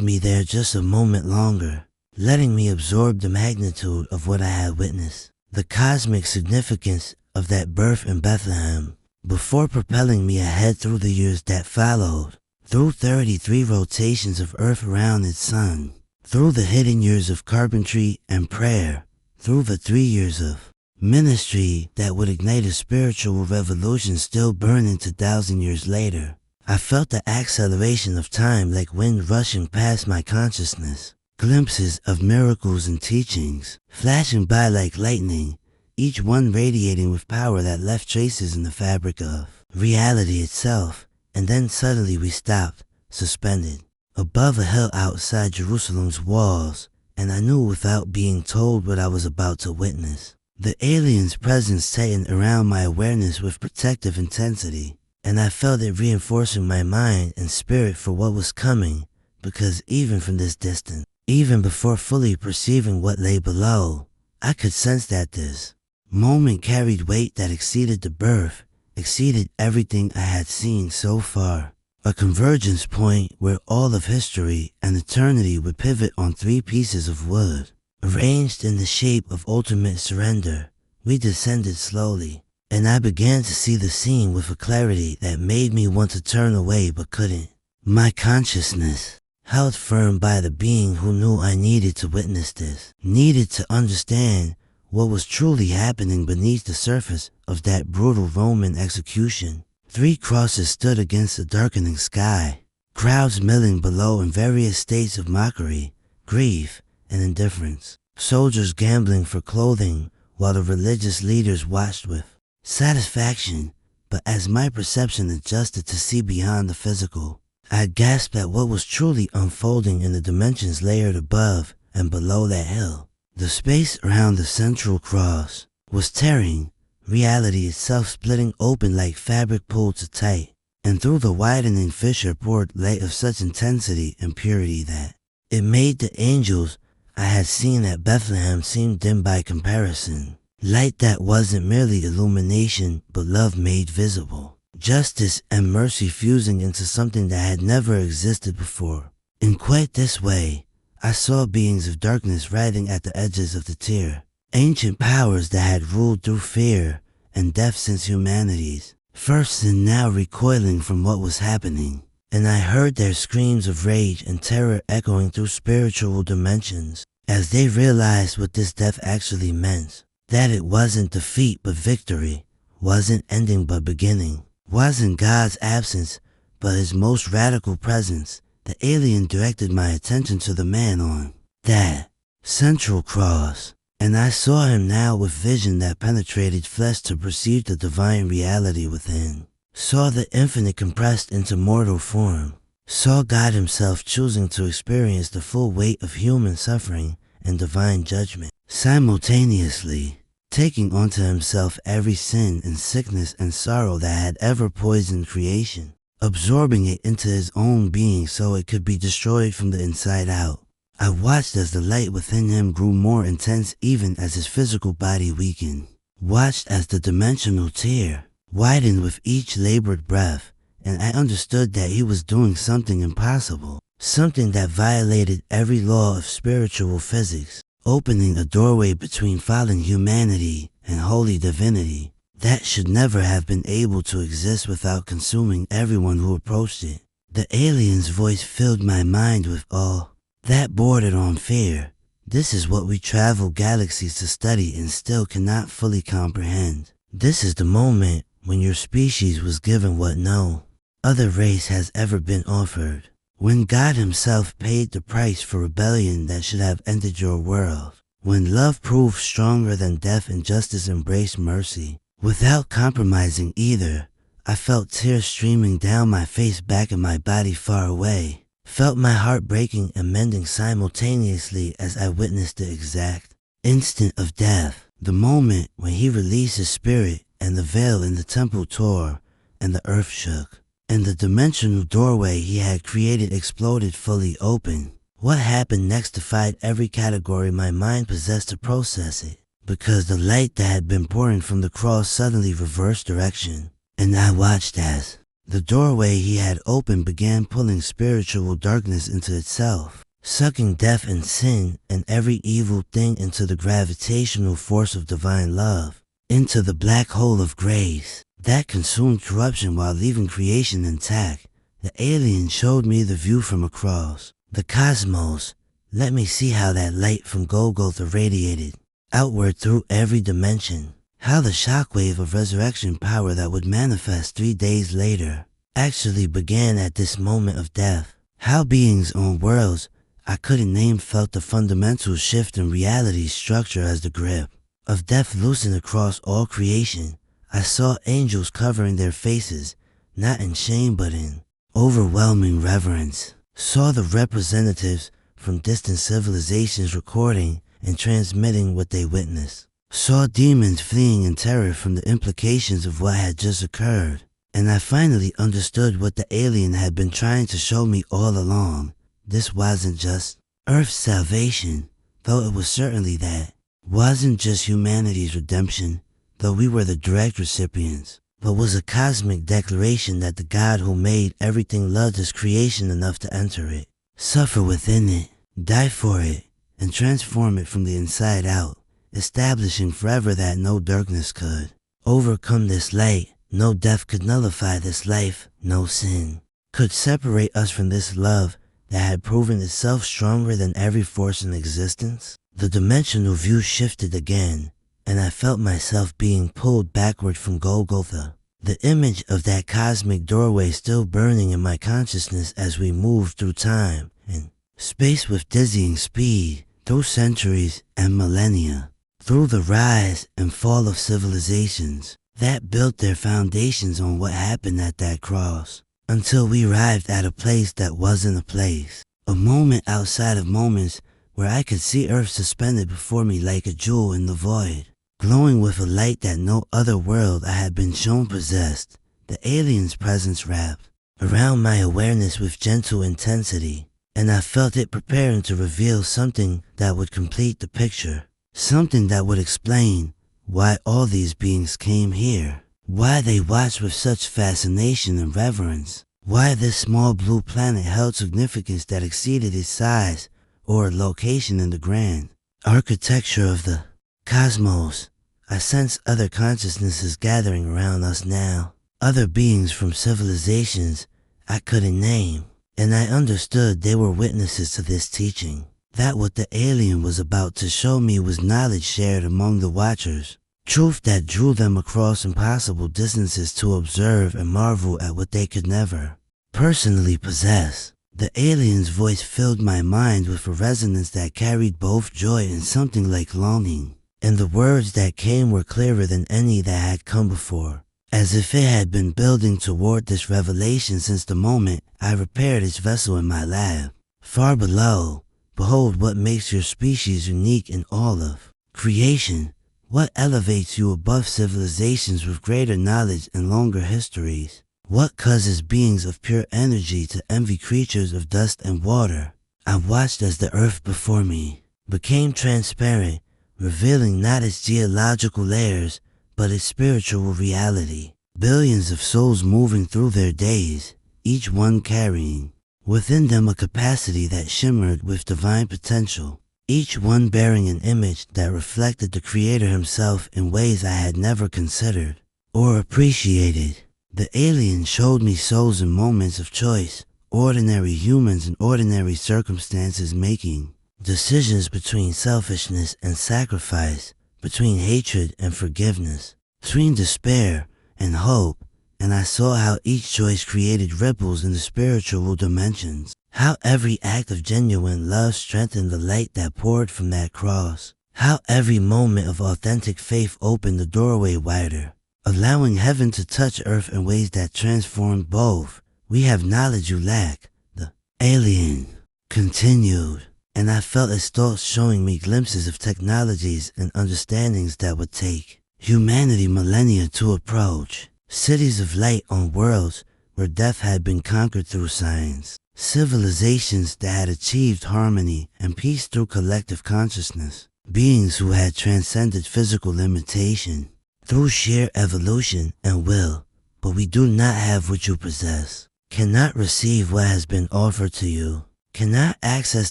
A: me there just a moment longer, letting me absorb the magnitude of what I had witnessed, the cosmic significance of that birth in Bethlehem, before propelling me ahead through the years that followed, through 33 rotations of Earth around its sun, through the hidden years of carpentry and prayer, through the 3 years of ministry that would ignite a spiritual revolution still burning 2,000 years later. I felt the acceleration of time like wind rushing past my consciousness, glimpses of miracles and teachings flashing by like lightning, each one radiating with power that left traces in the fabric of reality itself. And then suddenly we stopped, suspended. above a hill outside Jerusalem's walls, and I knew without being told what I was about to witness. The alien's presence tightened around my awareness with protective intensity, and I felt it reinforcing my mind and spirit for what was coming, because even from this distance, even before fully perceiving what lay below, I could sense that this moment carried weight that exceeded the birth, exceeded everything I had seen so far. A convergence point where all of history and eternity would pivot on 3 pieces of wood. Arranged in the shape of ultimate surrender, we descended slowly, and I began to see the scene with a clarity that made me want to turn away but couldn't. My consciousness, held firm by the being who knew I needed to witness this, needed to understand what was truly happening beneath the surface of that brutal Roman execution. 3 crosses stood against the darkening sky, crowds milling below in various states of mockery, grief, and indifference. Soldiers gambling for clothing while the religious leaders watched with satisfaction, but as my perception adjusted to see beyond the physical, I gasped at what was truly unfolding in the dimensions layered above and below that hill. The space around the central cross was tearing, reality itself splitting open like fabric pulled to tight, and through the widening fissure poured light of such intensity and purity that it made the angels I had seen at Bethlehem seem dim by comparison. Light that wasn't merely illumination but love made visible. Justice and mercy fusing into something that had never existed before. In quite this way, I saw beings of darkness writhing at the edges of the tier. Ancient powers that had ruled through fear and death since humanity's first and now recoiling from what was happening. And I heard their screams of rage and terror echoing through spiritual dimensions as they realized what this death actually meant. That it wasn't defeat but victory, wasn't ending but beginning, wasn't God's absence but his most radical presence. The alien directed my attention to the man on that central cross, and I saw him now with vision that penetrated flesh to perceive the divine reality within. Saw the infinite compressed into mortal form. Saw God himself choosing to experience the full weight of human suffering and divine judgment, simultaneously taking onto himself every sin and sickness and sorrow that had ever poisoned creation, absorbing it into his own being so it could be destroyed from the inside out. I watched as the light within him grew more intense even as his physical body weakened. Watched as the dimensional tear widened with each labored breath, and I understood that he was doing something impossible, something that violated every law of spiritual physics, opening a doorway between fallen humanity and holy divinity that should never have been able to exist without consuming everyone who approached it. The alien's voice filled my mind with awe that bordered on fear. This is what we travel galaxies to study and still cannot fully comprehend. This is the moment when your species was given what no other race has ever been offered. When God himself paid the price for rebellion that should have ended your world. When love proved stronger than death and justice embraced mercy. Without compromising either, I felt tears streaming down my face back in my body far away. Felt my heart breaking and mending simultaneously as I witnessed the exact instant of death. The moment when he released his spirit and the veil in the temple tore and the earth shook. And the dimensional doorway he had created exploded fully open. What happened next defied every category my mind possessed to process it, because the light that had been pouring from the cross suddenly reversed direction, and I watched as the doorway he had opened began pulling spiritual darkness into itself, sucking death and sin and every evil thing into the gravitational force of divine love, into the black hole of grace that consumed corruption while leaving creation intact. The alien showed me the view from across the cosmos. Let me see how that light from Golgotha radiated outward through every dimension. How the shockwave of resurrection power that would manifest 3 days later actually began at this moment of death. How beings on worlds I couldn't name felt the fundamental shift in reality's structure as the grip of death loosened across all creation. I saw angels covering their faces, not in shame but in overwhelming reverence. saw the representatives from distant civilizations recording and transmitting what they witnessed, saw demons fleeing in terror from the implications of what had just occurred, and I finally understood what the alien had been trying to show me all along. This wasn't just Earth's salvation, though it was certainly that. Wasn't just humanity's redemption, though we were the direct recipients, but was a cosmic declaration that the God who made everything loved his creation enough to enter it, suffer within it, die for it, and transform it from the inside out, establishing forever that no darkness could overcome this light, no death could nullify this life, no sin could separate us from this love that had proven itself stronger than every force in existence. The dimensional view shifted again, and I felt myself being pulled backward from Golgotha, the image of that cosmic doorway still burning in my consciousness as we moved through time and space with dizzying speed, through centuries and millennia, through the rise and fall of civilizations that built their foundations on what happened at that cross, until we arrived at a place that wasn't a place, a moment outside of moments where I could see Earth suspended before me like a jewel in the void, glowing with a light that no other world I had been shown possessed. The alien's presence wrapped around my awareness with gentle intensity, and I felt it preparing to reveal something that would complete the picture, something that would explain why all these beings came here, why they watched with such fascination and reverence, why this small blue planet held significance that exceeded its size or location in the grand architecture of the cosmos. I sensed other consciousnesses gathering around us now, other beings from civilizations I couldn't name, and I understood they were witnesses to this teaching, that what the alien was about to show me was knowledge shared among the watchers, truth that drew them across impossible distances to observe and marvel at what they could never personally possess. The alien's voice filled my mind with a resonance that carried both joy and something like longing, and the words that came were clearer than any that had come before, as if it had been building toward this revelation since the moment I repaired its vessel in my lab. Far below, behold what makes your species unique in all of creation, what elevates you above civilizations with greater knowledge and longer histories. What causes beings of pure energy to envy creatures of dust and water? I watched as the earth before me became transparent, revealing not its geological layers, but its spiritual reality. Billions of souls moving through their days, each one carrying within them a capacity that shimmered with divine potential, each one bearing an image that reflected the Creator himself in ways I had never considered or appreciated. The alien showed me souls in moments of choice, ordinary humans in ordinary circumstances making decisions between selfishness and sacrifice, between hatred and forgiveness, between despair and hope, and I saw how each choice created ripples in the spiritual dimensions, how every act of genuine love strengthened the light that poured from that cross, how every moment of authentic faith opened the doorway wider, allowing heaven to touch earth in ways that transformed both. We have knowledge you lack, the alien continued, and I felt its thoughts showing me glimpses of technologies and understandings that would take humanity millennia to approach. Cities of light on worlds where death had been conquered through science. Civilizations that had achieved harmony and peace through collective consciousness. Beings who had transcended physical limitation through sheer evolution and will. But we do not have what you possess, cannot receive what has been offered to you, cannot access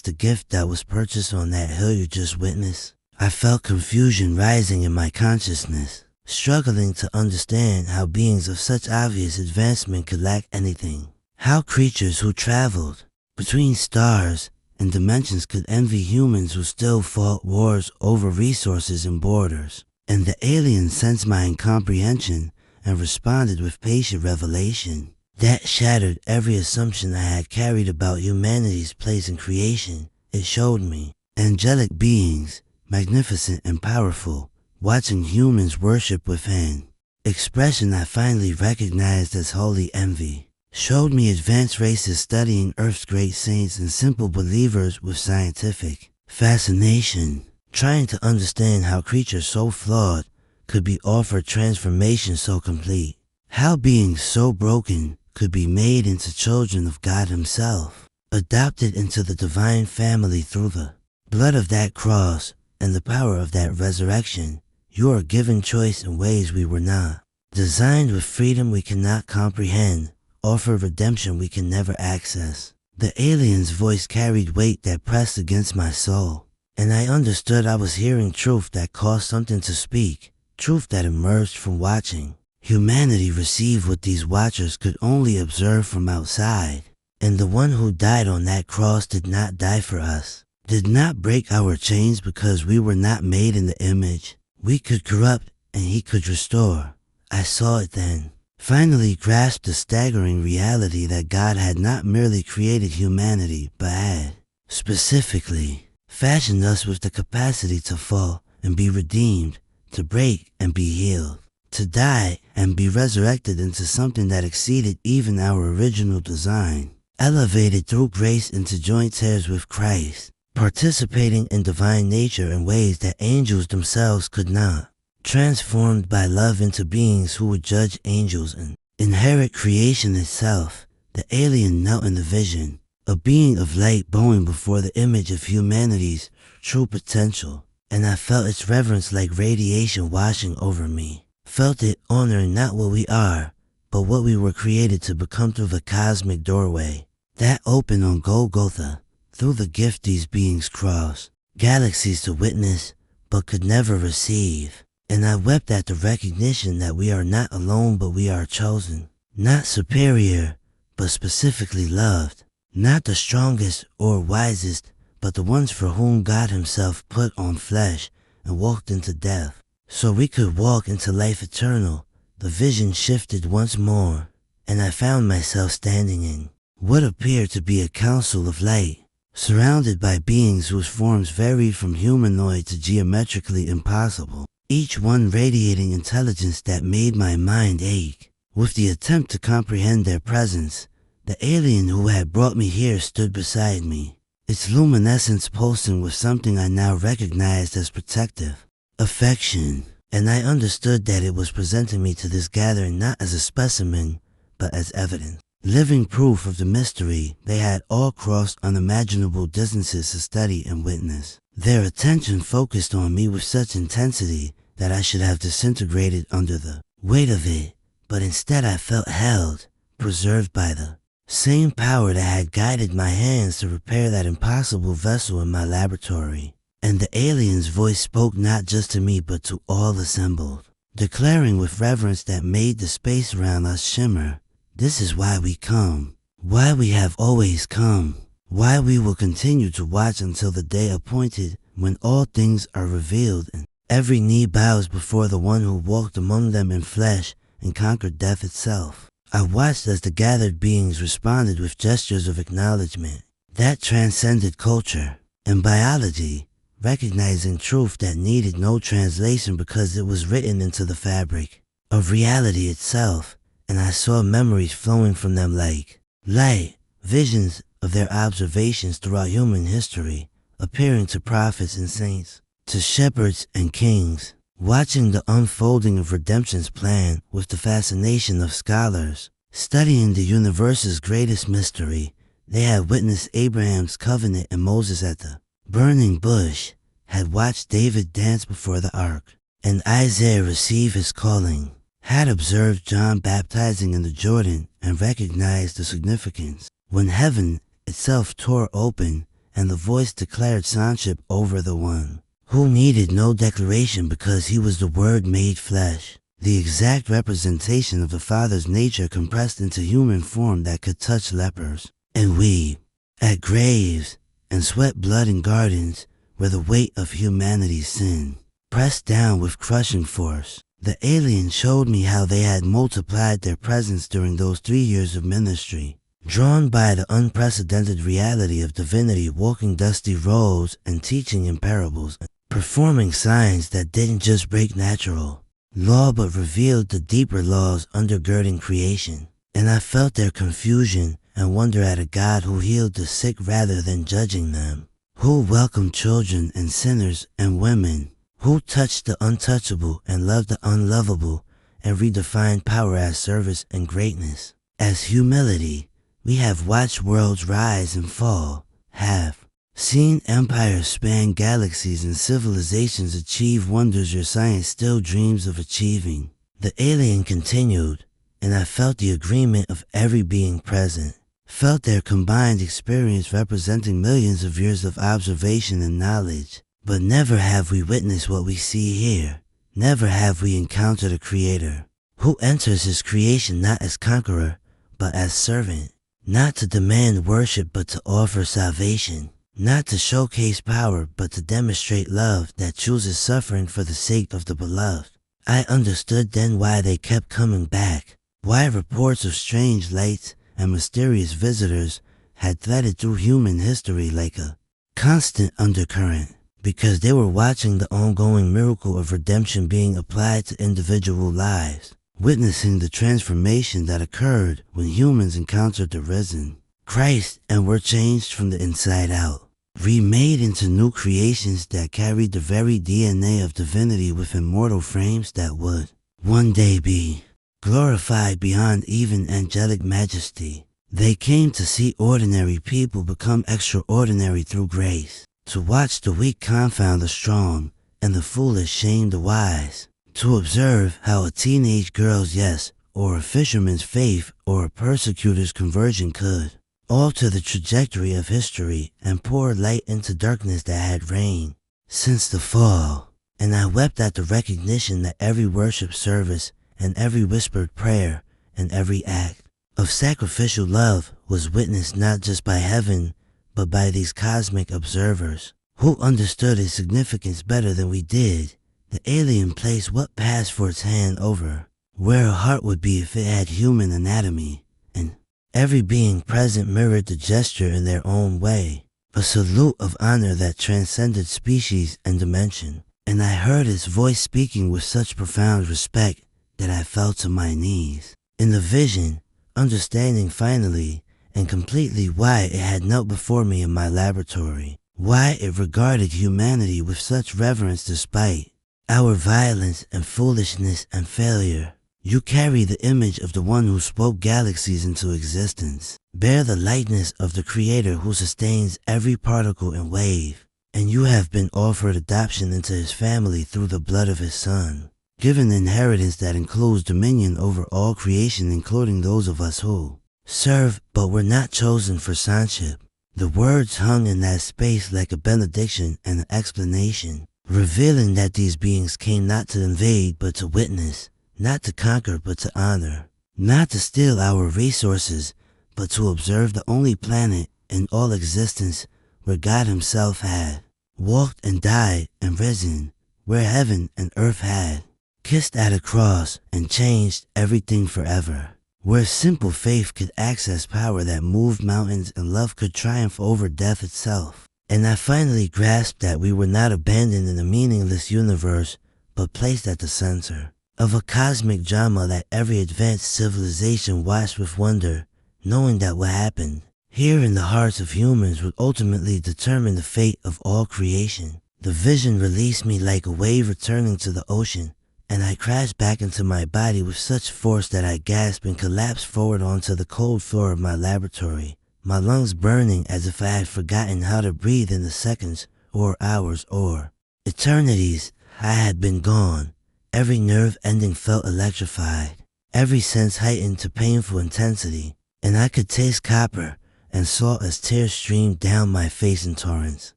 A: the gift that was purchased on that hill you just witnessed. I felt confusion rising in my consciousness, struggling to understand how beings of such obvious advancement could lack anything. How creatures who traveled between stars and dimensions could envy humans who still fought wars over resources and borders. And the alien sensed my incomprehension and responded with patient revelation that shattered every assumption I had carried about humanity's place in creation. It showed me angelic beings, magnificent and powerful, watching humans worship with an expression I finally recognized as holy envy. showed me advanced races studying Earth's great saints and simple believers with scientific fascination, trying to understand how creatures so flawed could be offered transformation so complete, how beings so broken could be made into children of God Himself, adopted into the divine family through the blood of that cross and the power of that resurrection. You are given choice in ways we were not, designed with freedom we cannot comprehend, offer redemption we can never access. The alien's voice carried weight that pressed against my soul, and I understood I was hearing truth that cost something to speak, truth that emerged from watching. Humanity received what these watchers could only observe from outside, and the one who died on that cross did not die for us, did not break our chains because we were not made in the image. We could corrupt and He could restore. I saw it then. Finally grasped the staggering reality that God had not merely created humanity, but had, specifically, fashioned us with the capacity to fall and be redeemed, to break and be healed, to die and be resurrected into something that exceeded even our original design, elevated through grace into joint heirs with Christ, participating in divine nature in ways that angels themselves could not, transformed by love into beings who would judge angels and inherit creation itself. The alien knelt in the vision, a being of light bowing before the image of humanity's true potential, and I felt its reverence like radiation washing over me, felt it honoring not what we are, but what we were created to become through the cosmic doorway that opened on Golgotha. Through the gift these beings crossed, galaxies to witness, but could never receive. And I wept at the recognition that we are not alone, but we are chosen. Not superior, but specifically loved. Not the strongest or wisest, but the ones for whom God Himself put on flesh and walked into death, so we could walk into life eternal. The vision shifted once more, and I found myself standing in what appeared to be a council of light, surrounded by beings whose forms varied from humanoid to geometrically impossible, each one radiating intelligence that made my mind ache. With the attempt to comprehend their presence, the alien who had brought me here stood beside me, its luminescence pulsing with something I now recognized as protective affection, and I understood that it was presenting me to this gathering not as a specimen, but as evidence, living proof of the mystery they had all crossed unimaginable distances to study and witness. Their attention focused on me with such intensity that I should have disintegrated under the weight of it, but instead I felt held, preserved by the same power that had guided my hands to repair that impossible vessel in my laboratory. And the alien's voice spoke not just to me but to all assembled, declaring with reverence that made the space around us shimmer, "This is why we come, why we have always come, why we will continue to watch until the day appointed when all things are revealed and every knee bows before the one who walked among them in flesh and conquered death itself." I watched as the gathered beings responded with gestures of acknowledgement that transcended culture and biology, recognizing truth that needed no translation because it was written into the fabric of reality itself, and I saw memories flowing from them like light, visions of their observations throughout human history, appearing to prophets and saints, to shepherds and kings, watching the unfolding of redemption's plan with the fascination of scholars, studying the universe's greatest mystery. They had witnessed Abraham's covenant and Moses at the burning bush, had watched David dance before the ark, and Isaiah receive his calling, had observed John baptizing in the Jordan and recognized the significance when heaven itself tore open and the voice declared sonship over the one who needed no declaration because he was the Word made flesh, the exact representation of the Father's nature compressed into human form that could touch lepers and weep at graves and sweat blood in gardens where the weight of humanity's sin pressed down with crushing force. The alien showed me how they had multiplied their presence during those 3 years of ministry, drawn by the unprecedented reality of divinity walking dusty roads and teaching in parables, performing signs that didn't just break natural law but revealed the deeper laws undergirding creation. and I felt their confusion and wonder at a God who healed the sick rather than judging them, who welcomed children and sinners and women, who touched the untouchable and loved the unlovable, and redefined power as service and greatness as humility. We have watched worlds rise and fall, have seen empires span galaxies and civilizations achieve wonders your science still dreams of achieving. The alien continued, and I felt the agreement of every being present, felt their combined experience representing millions of years of observation and knowledge. But never have we witnessed what we see here. Never have we encountered a creator who enters his creation not as conqueror, but as servant, not to demand worship but to offer salvation, not to showcase power but to demonstrate love that chooses suffering for the sake of the beloved. I understood then why they kept coming back, why reports of strange lights and mysterious visitors had threaded through human history like a constant undercurrent, because they were watching the ongoing miracle of redemption being applied to individual lives, witnessing the transformation that occurred when humans encountered the risen Christ and were changed from the inside out, remade into new creations that carried the very DNA of divinity with immortal frames that would one day be glorified beyond even angelic majesty. They came to see ordinary people become extraordinary through grace, to watch the weak confound the strong and the foolish shame the wise, to observe how a teenage girl's yes, or a fisherman's faith, or a persecutor's conversion could alter the trajectory of history and pour light into darkness that had reigned since the fall. And I wept at the recognition that every worship service and every whispered prayer and every act of sacrificial love was witnessed not just by heaven, but by these cosmic observers who understood its significance better than we did. The alien place what passed for its hand over where a heart would be if it had human anatomy, and every being present mirrored the gesture in their own way, a salute of honor that transcended species and dimension. And I heard its voice speaking with such profound respect that I fell to my knees. In the vision, understanding finally and completely why it had knelt before me in my laboratory, why it regarded humanity with such reverence despite our violence and foolishness and failure. You carry the image of the one who spoke galaxies into existence, bear the likeness of the Creator who sustains every particle and wave, and you have been offered adoption into his family through the blood of his Son, given inheritance that includes dominion over all creation, including those of us who serve but were not chosen for sonship. The words hung in that space like a benediction and an explanation, revealing that these beings came not to invade but to witness, not to conquer but to honor, not to steal our resources but to observe the only planet in all existence where God himself had walked and died and risen, where heaven and earth had kissed at a cross and changed everything forever, where simple faith could access power that moved mountains and love could triumph over death itself. And I finally grasped that we were not abandoned in a meaningless universe, but placed at the center of a cosmic drama that every advanced civilization watched with wonder, knowing that what happened here in the hearts of humans would ultimately determine the fate of all creation. The vision released me like a wave returning to the ocean, and I crashed back into my body with such force that I gasped and collapsed forward onto the cold floor of my laboratory, my lungs burning as if I had forgotten how to breathe in the seconds or hours or eternities I had been gone. Every nerve ending felt electrified, every sense heightened to painful intensity, and I could taste copper and salt as tears streamed down my face in torrents.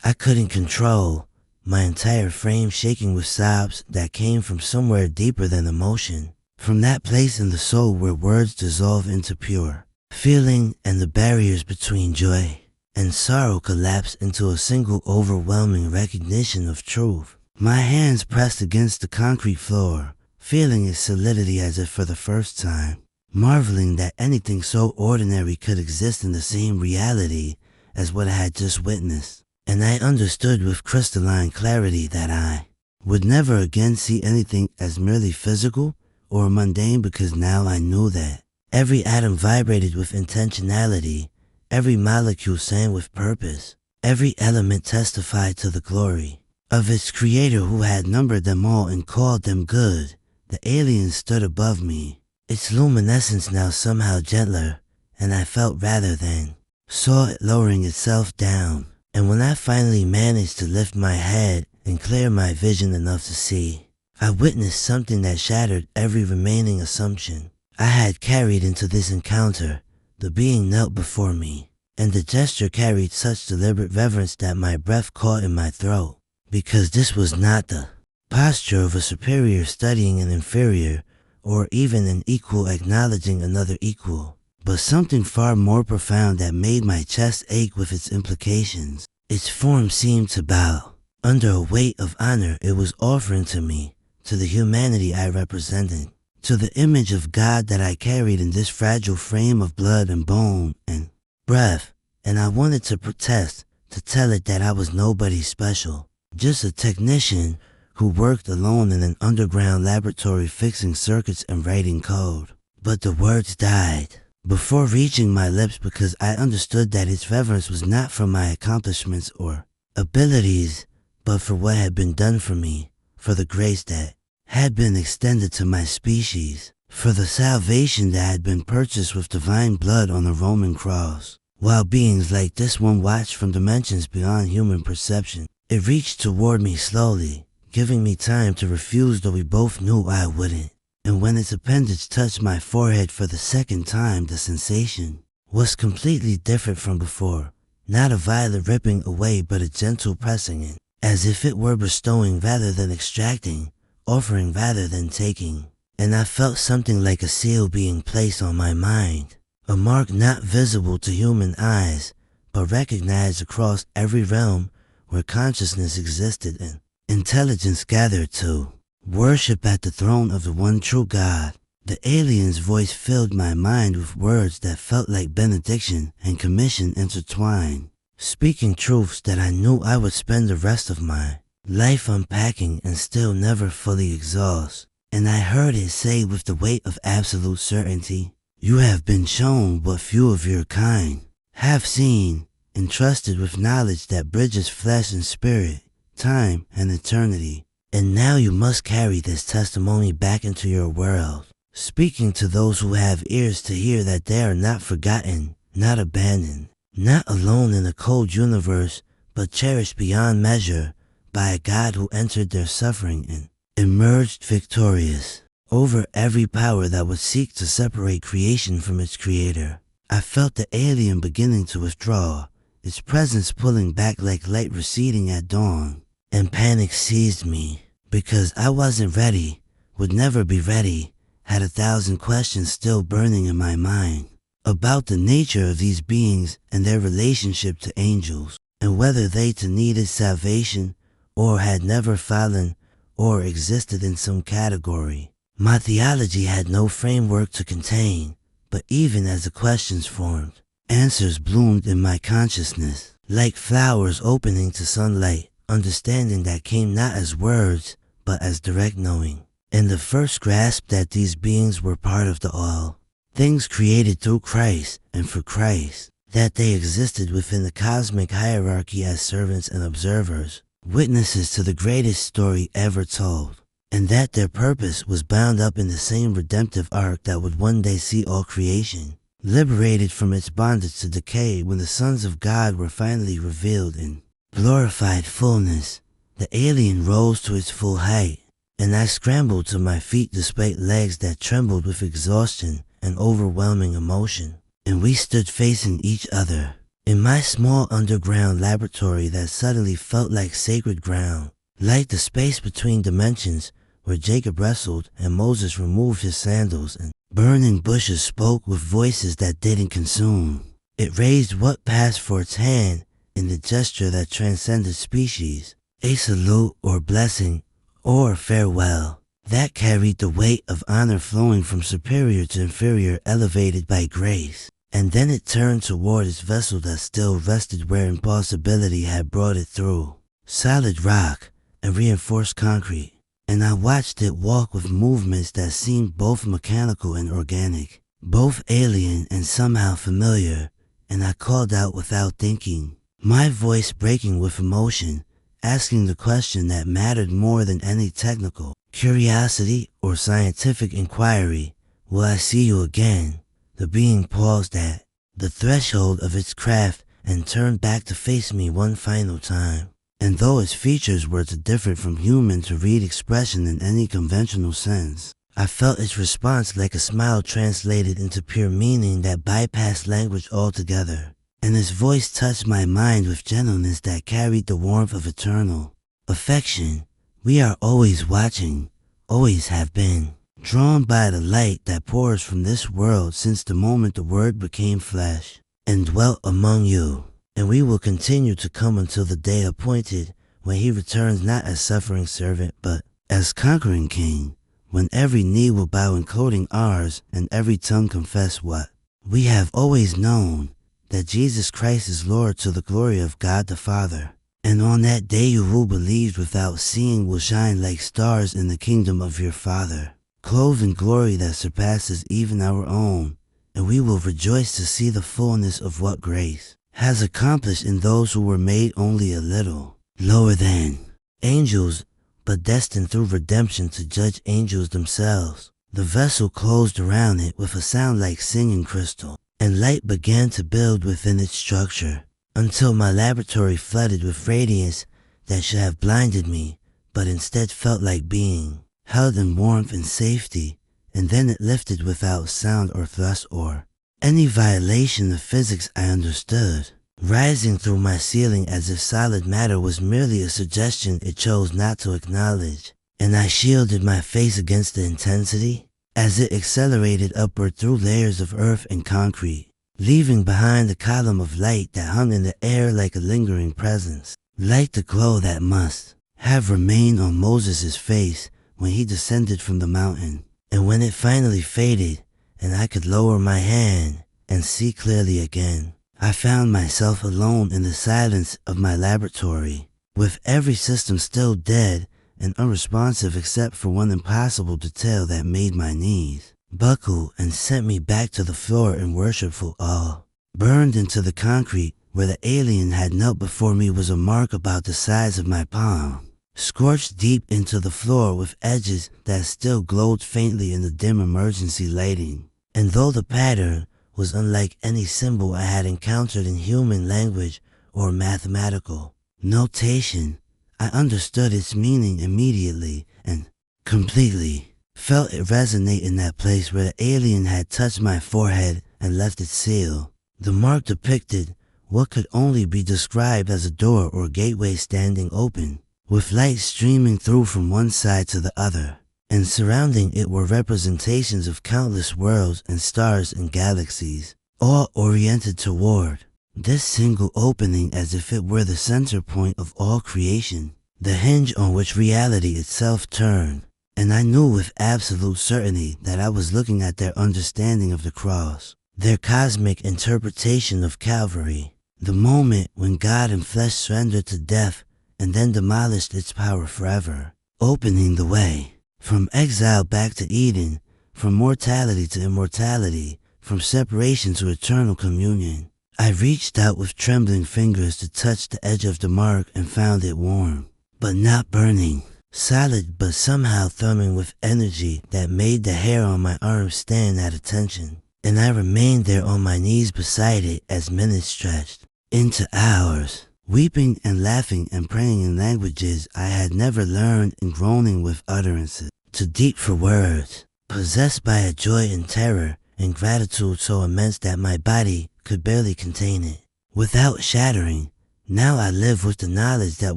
A: I couldn't control, my entire frame shaking with sobs that came from somewhere deeper than emotion, from that place in the soul where words dissolve into pure feeling and the barriers between joy and sorrow collapse into a single overwhelming recognition of truth. My hands pressed against the concrete floor, feeling its solidity as if for the first time, marveling that anything so ordinary could exist in the same reality as what I had just witnessed. And I understood with crystalline clarity that I would never again see anything as merely physical or mundane, because now I knew that Every atom vibrated with intentionality. Every molecule sang with purpose. Every element testified to the glory of its creator who had numbered them all and called them good. The alien stood above me, its luminescence now somehow gentler, and I felt rather than saw it lowering itself down. And when I finally managed to lift my head and clear my vision enough to see, I witnessed something that shattered every remaining assumption I had carried into this encounter. The being knelt before me, and the gesture carried such deliberate reverence that my breath caught in my throat, because this was not the posture of a superior studying an inferior, or even an equal acknowledging another equal, but something far more profound that made my chest ache with its implications. Its form seemed to bow under a weight of honor it was offering to me, to the humanity I represented, to the image of God that I carried in this fragile frame of blood and bone and breath. And I wanted to protest, to tell it that I was nobody special, just a technician who worked alone in an underground laboratory fixing circuits and writing code. But the words died before reaching my lips, because I understood that its reverence was not for my accomplishments or abilities, but for what had been done for me, for the grace that had been extended to my species, for the salvation that had been purchased with divine blood on the Roman cross. While beings like this one watched from dimensions beyond human perception, it reached toward me slowly, giving me time to refuse, though we both knew I wouldn't. And when its appendage touched my forehead for the second time, the sensation was completely different from before. Not a violent ripping away, but a gentle pressing in, as if it were bestowing rather than extracting, offering rather than taking. And I felt something like a seal being placed on my mind, a mark not visible to human eyes, but recognized across every realm where consciousness existed and intelligence gathered to worship at the throne of the one true God. The alien's voice filled my mind with words that felt like benediction and commission intertwined, speaking truths that I knew I would spend the rest of my life unpacking and still never fully exhaust. And I heard it say with the weight of absolute certainty, "You have been shown what few of your kind have seen, entrusted with knowledge that bridges flesh and spirit, time and eternity. And now you must carry this testimony back into your world, speaking to those who have ears to hear that they are not forgotten, not abandoned, not alone in a cold universe, but cherished beyond measure by a God who entered their suffering and emerged victorious over every power that would seek to separate creation from its creator." I felt the alien beginning to withdraw, its presence pulling back like light receding at dawn, and panic seized me, because I wasn't ready, would never be ready, had 1,000 questions still burning in my mind about the nature of these beings and their relationship to angels, and whether they too needed salvation or had never fallen or existed in some category. My theology had no framework to contain, but even as the questions formed, answers bloomed in my consciousness, like flowers opening to sunlight, understanding that came not as words, but as direct knowing. And the first grasp that these beings were part of the all, things created through Christ and for Christ, that they existed within the cosmic hierarchy as servants and observers, witnesses to the greatest story ever told, and that their purpose was bound up in the same redemptive arc that would one day see all creation liberated from its bondage to decay when the sons of God were finally revealed in glorified fullness. The alien rose to its full height, and I scrambled to my feet despite legs that trembled with exhaustion and overwhelming emotion. And we stood facing each other in my small underground laboratory that suddenly felt like sacred ground, like the space between dimensions where Jacob wrestled and Moses removed his sandals, and burning bushes spoke with voices that didn't consume. It raised what passed for its hand in the gesture that transcended species, a salute or blessing or farewell that carried the weight of honor flowing from superior to inferior, elevated by grace. And then it turned toward its vessel that still rested where impossibility had brought it through, solid rock and reinforced concrete. And I watched it walk with movements that seemed both mechanical and organic, both alien and somehow familiar, and I called out without thinking, my voice breaking with emotion, asking the question that mattered more than any technical curiosity or scientific inquiry. Will I see you again? The being paused at the threshold of its craft and turned back to face me one final time. And though its features were too different from human to read expression in any conventional sense, I felt its response like a smile translated into pure meaning that bypassed language altogether. And his voice touched my mind with gentleness that carried the warmth of eternal affection. We are always watching, always have been, drawn by the light that pours from this world since the moment the Word became flesh and dwelt among you. And we will continue to come until the day appointed when he returns not as suffering servant but as conquering king, when every knee will bow including ours and every tongue confess what we have always known, that Jesus Christ is Lord to the glory of God the Father. And on that day you who believed without seeing will shine like stars in the kingdom of your Father, clothed in glory that surpasses even our own, and we will rejoice to see the fullness of what grace has accomplished in those who were made only a little lower than angels, but destined through redemption to judge angels themselves. The vessel closed around it with a sound like singing crystal, and light began to build within its structure, until my laboratory flooded with radiance that should have blinded me, but instead felt like being held in warmth and safety, and then it lifted without sound or thrust or any violation of physics I understood, rising through my ceiling as if solid matter was merely a suggestion it chose not to acknowledge, and I shielded my face against the intensity as it accelerated upward through layers of earth and concrete, leaving behind a column of light that hung in the air like a lingering presence, like the glow that must have remained on Moses' face when he descended from the mountain. And when it finally faded, and I could lower my hand and see clearly again, I found myself alone in the silence of my laboratory, with every system still dead and unresponsive except for one impossible detail that made my knees buckle and sent me back to the floor in worshipful awe. Burned into the concrete where the alien had knelt before me was a mark about the size of my palm, scorched deep into the floor with edges that still glowed faintly in the dim emergency lighting. And though the pattern was unlike any symbol I had encountered in human language or mathematical notation, I understood its meaning immediately and completely. Felt it resonate in that place where the alien had touched my forehead and left its seal. The mark depicted what could only be described as a door or gateway standing open, with light streaming through from one side to the other, and surrounding it were representations of countless worlds and stars and galaxies, all oriented toward this single opening as if it were the center point of all creation, the hinge on which reality itself turned. And I knew with absolute certainty that I was looking at their understanding of the cross, their cosmic interpretation of Calvary, the moment when God in flesh surrendered to death and then demolished its power forever, opening the way from exile back to Eden, from mortality to immortality, from separation to eternal communion. I reached out with trembling fingers to touch the edge of the mark and found it warm, but not burning. Solid but somehow thrumming with energy that made the hair on my arm stand at attention, and I remained there on my knees beside it as minutes stretched into hours, weeping and laughing and praying in languages I had never learned and groaning with utterances too deep for words, possessed by a joy and terror and gratitude so immense that my body could barely contain it. Without shattering, now I live with the knowledge that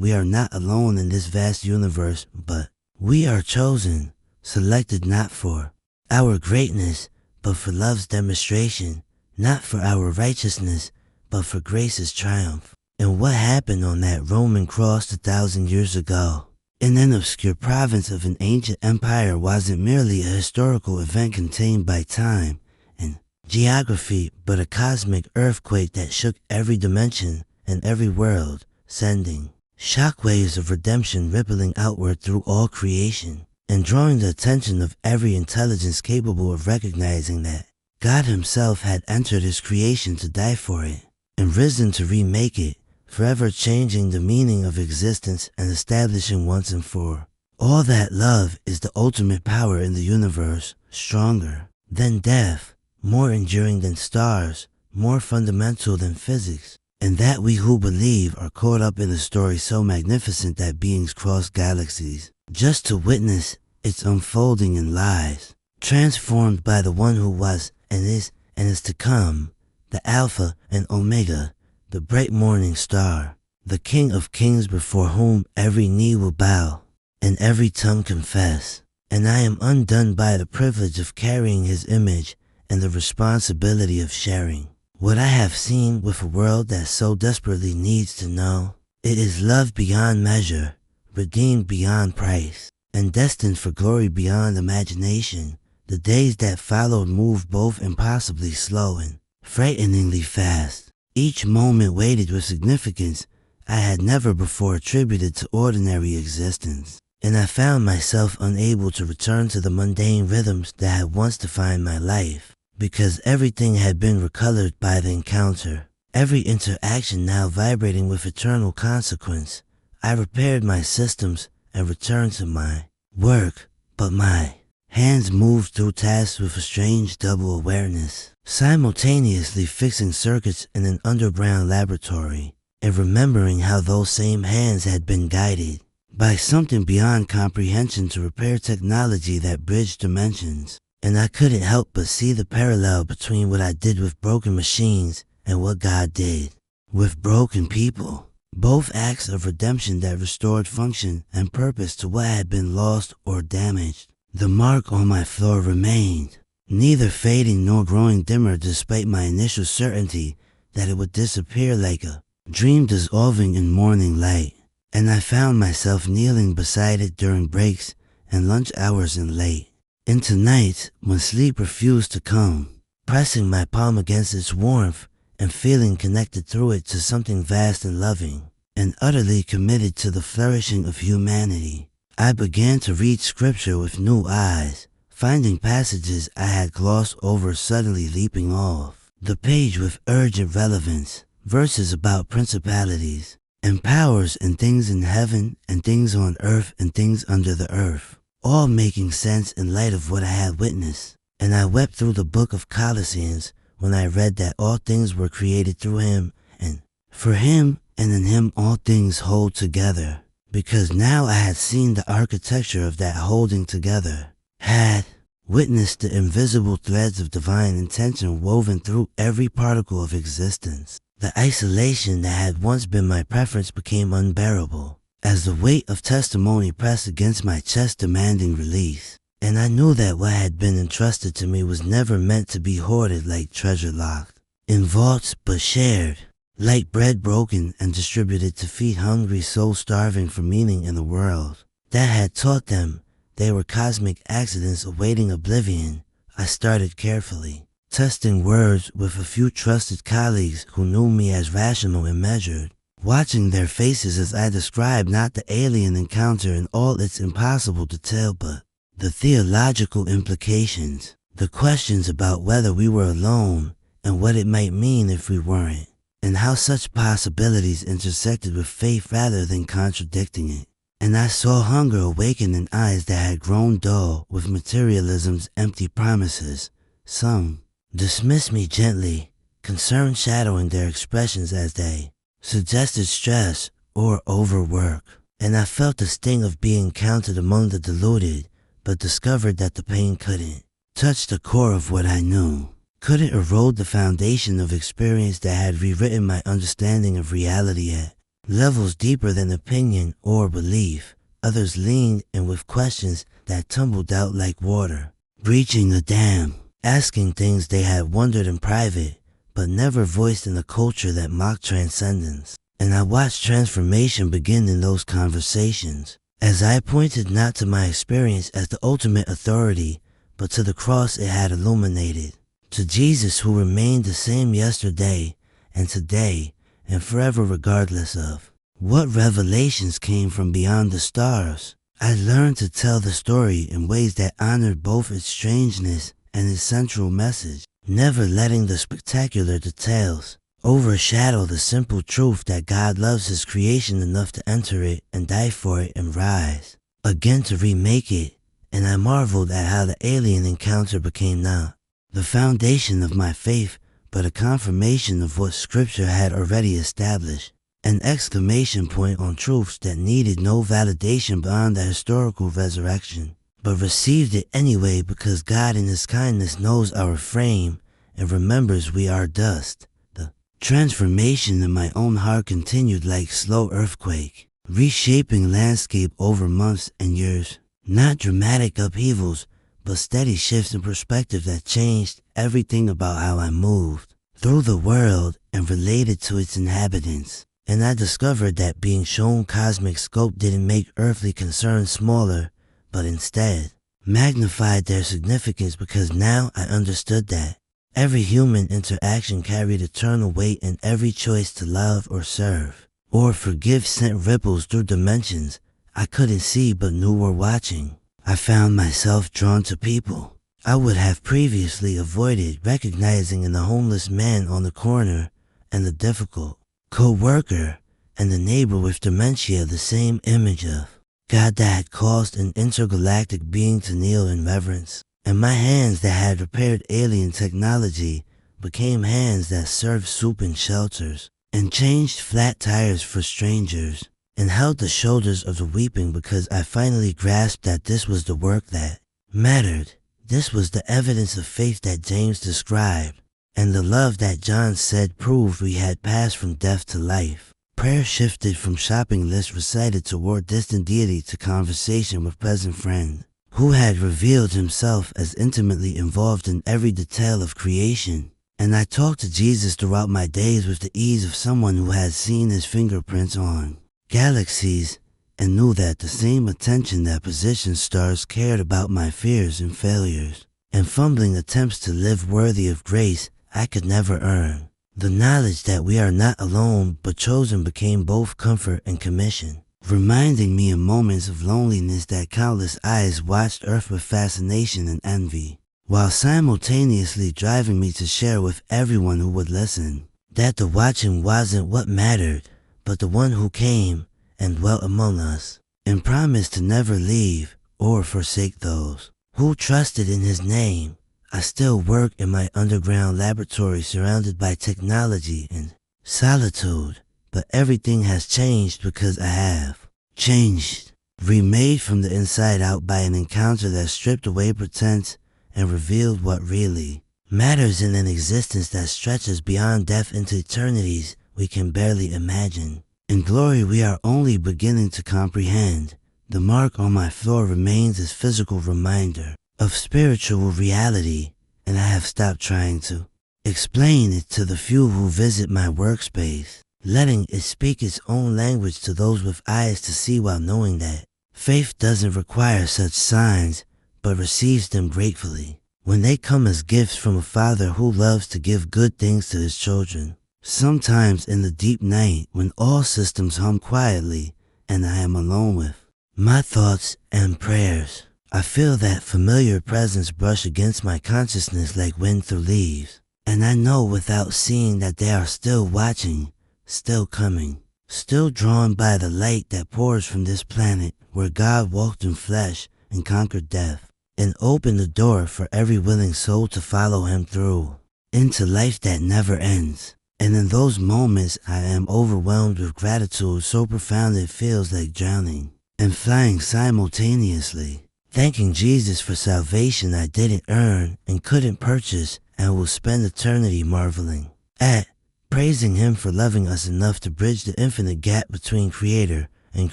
A: we are not alone in this vast universe, but we are chosen, selected not for our greatness, but for love's demonstration, not for our righteousness, but for grace's triumph. And what happened on that Roman cross 2,000 years ago, in an obscure province of an ancient empire, wasn't merely a historical event contained by time and geography, but a cosmic earthquake that shook every dimension and every world, sending shockwaves of redemption rippling outward through all creation, and drawing the attention of every intelligence capable of recognizing that God himself had entered his creation to die for it, and risen to remake it, forever changing the meaning of existence and establishing once and for all that love is the ultimate power in the universe, stronger than death, more enduring than stars, more fundamental than physics, and that we who believe are caught up in a story so magnificent that beings cross galaxies, just to witness its unfolding in lies, transformed by the one who was and is to come, the Alpha and Omega, the bright morning star, the King of kings before whom every knee will bow and every tongue confess. And I am undone by the privilege of carrying his image and the responsibility of sharing what I have seen with a world that so desperately needs to know. It is love beyond measure, redeemed beyond price, and destined for glory beyond imagination. The days that followed moved both impossibly slow and frighteningly fast. Each moment weighted with significance I had never before attributed to ordinary existence, and I found myself unable to return to the mundane rhythms that had once defined my life, because everything had been recolored by the encounter, every interaction now vibrating with eternal consequence. I repaired my systems and returned to my work, but my hands moved through tasks with a strange double awareness, simultaneously fixing circuits in an underground laboratory, and remembering how those same hands had been guided by something beyond comprehension to repair technology that bridged dimensions. And I couldn't help but see the parallel between what I did with broken machines and what God did with broken people. Both acts of redemption that restored function and purpose to what had been lost or damaged. The mark on my floor remained, neither fading nor growing dimmer despite my initial certainty that it would disappear like a dream dissolving in morning light. And I found myself kneeling beside it during breaks and lunch hours and late into nights when sleep refused to come, pressing my palm against its warmth and feeling connected through it to something vast and loving, and utterly committed to the flourishing of humanity. I began to read scripture with new eyes, finding passages I had glossed over suddenly leaping off the page with urgent relevance, verses about principalities and powers and things in heaven and things on earth and things under the earth, all making sense in light of what I had witnessed. And I wept through the book of Colossians when I read that all things were created through him, and for him, and in him all things hold together. Because now I had seen the architecture of that holding together, had witnessed the invisible threads of divine intention woven through every particle of existence. The isolation that had once been my preference became unbearable, as the weight of testimony pressed against my chest demanding release. And I knew that what had been entrusted to me was never meant to be hoarded like treasure locked in vaults, but shared, like bread broken and distributed to feed hungry souls starving for meaning in a world that had taught them they were cosmic accidents awaiting oblivion. I started carefully, testing words with a few trusted colleagues who knew me as rational and measured, watching their faces as I described not the alien encounter in all its impossible detail, but the theological implications, the questions about whether we were alone and what it might mean if we weren't, and how such possibilities intersected with faith rather than contradicting it. And I saw hunger awaken in eyes that had grown dull with materialism's empty promises. Some dismissed me gently, concern shadowing their expressions as they suggested stress or overwork. And I felt the sting of being counted among the deluded, but discovered that the pain couldn't touch the core of what I knew, couldn't erode the foundation of experience that had rewritten my understanding of reality at levels deeper than opinion or belief. Others leaned in with questions that tumbled out like water, breaching the dam, asking things they had wondered in private, but never voiced in a culture that mocked transcendence. And I watched transformation begin in those conversations, as I pointed not to my experience as the ultimate authority, but to the cross it had illuminated, to Jesus who remained the same yesterday and today and forever regardless of what revelations came from beyond the stars. I learned to tell the story in ways that honored both its strangeness and its central message, never letting the spectacular details overshadow the simple truth that God loves his creation enough to enter it and die for it and rise again to remake it. And I marveled at how the alien encounter became not the foundation of my faith, but a confirmation of what Scripture had already established, an exclamation point on truths that needed no validation beyond the historical resurrection, but received it anyway because God in his kindness knows our frame and remembers we are dust. The transformation in my own heart continued like slow earthquake, reshaping landscape over months and years. Not dramatic upheavals, but steady shifts in perspective that changed everything about how I moved through the world and related to its inhabitants. And I discovered that being shown cosmic scope didn't make earthly concerns smaller, but instead magnified their significance, because now I understood that every human interaction carried eternal weight, and every choice to love or serve or forgive sent ripples through dimensions I couldn't see but knew were watching. I found myself drawn to people I would have previously avoided, recognizing in the homeless man on the corner and the difficult co-worker and the neighbor with dementia the same image of God that had caused an intergalactic being to kneel in reverence. And my hands that had repaired alien technology became hands that served soup in shelters and changed flat tires for strangers, and held the shoulders of the weeping, because I finally grasped that this was the work that mattered. This was the evidence of faith that James described, and the love that John said proved we had passed from death to life. Prayer shifted from shopping list recited toward distant deity to conversation with present friend, who had revealed himself as intimately involved in every detail of creation. And I talked to Jesus throughout my days with the ease of someone who had seen his fingerprints on galaxies and knew that the same attention that positioned stars cared about my fears and failures and fumbling attempts to live worthy of grace I could never earn. The knowledge that we are not alone but chosen became both comfort and commission, reminding me in moments of loneliness that countless eyes watched Earth with fascination and envy, while simultaneously driving me to share with everyone who would listen that the watching wasn't what mattered, but the one who came and dwelt among us and promised to never leave or forsake those who trusted in his name. I still work in my underground laboratory surrounded by technology and solitude, but everything has changed because I have changed, remade from the inside out by an encounter that stripped away pretense and revealed what really matters in an existence that stretches beyond death into eternities we can barely imagine. In glory we are only beginning to comprehend. The mark on my floor remains as physical reminder of spiritual reality, and I have stopped trying to explain it to the few who visit my workspace, letting it speak its own language to those with eyes to see, while knowing that faith doesn't require such signs but receives them gratefully when they come as gifts from a Father who loves to give good things to his children. Sometimes in the deep night, when all systems hum quietly and I am alone with my thoughts and prayers, I feel that familiar presence brush against my consciousness like wind through leaves, and I know without seeing that they are still watching, still coming, still drawn by the light that pours from this planet where God walked in flesh and conquered death and opened the door for every willing soul to follow him through into life that never ends. And in those moments I am overwhelmed with gratitude so profound it feels like drowning and flying simultaneously, thanking Jesus for salvation I didn't earn and couldn't purchase, and will spend eternity marveling at, praising him for loving us enough to bridge the infinite gap between creator and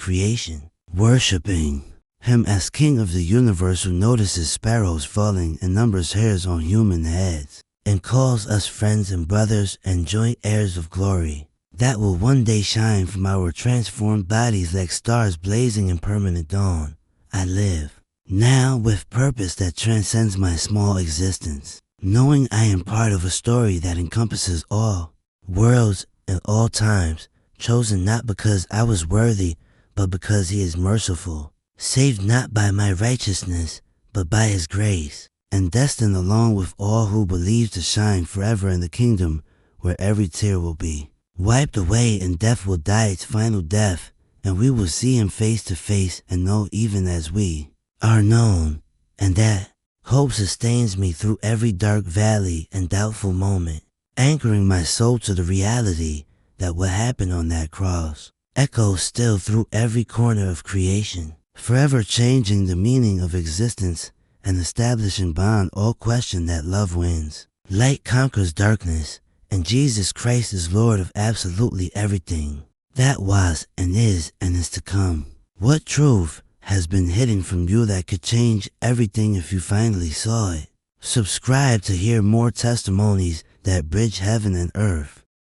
A: creation, worshiping him as king of the universe who notices sparrows falling and numbers hairs on human heads, and calls us friends and brothers and joint heirs of glory that will one day shine from our transformed bodies like stars blazing in permanent dawn. I live now with purpose that transcends my small existence, knowing I am part of a story that encompasses all worlds and all times, chosen not because I was worthy, but because he is merciful, saved not by my righteousness, but by his grace, and destined along with all who believe to shine forever in the kingdom where every tear will be wiped away and death will die its final death, and we will see him face to face and know even as we are known. And that hope sustains me through every dark valley and doubtful moment, anchoring my soul to the reality that what happened on that cross echoes still through every corner of creation, forever changing the meaning of existence and establishing beyond all question that love wins. Light conquers darkness, and Jesus Christ is Lord of absolutely everything that was and is to come. What truth has been hidden from you that could change everything if you finally saw it? Subscribe to hear more testimonies that bridge heaven and earth.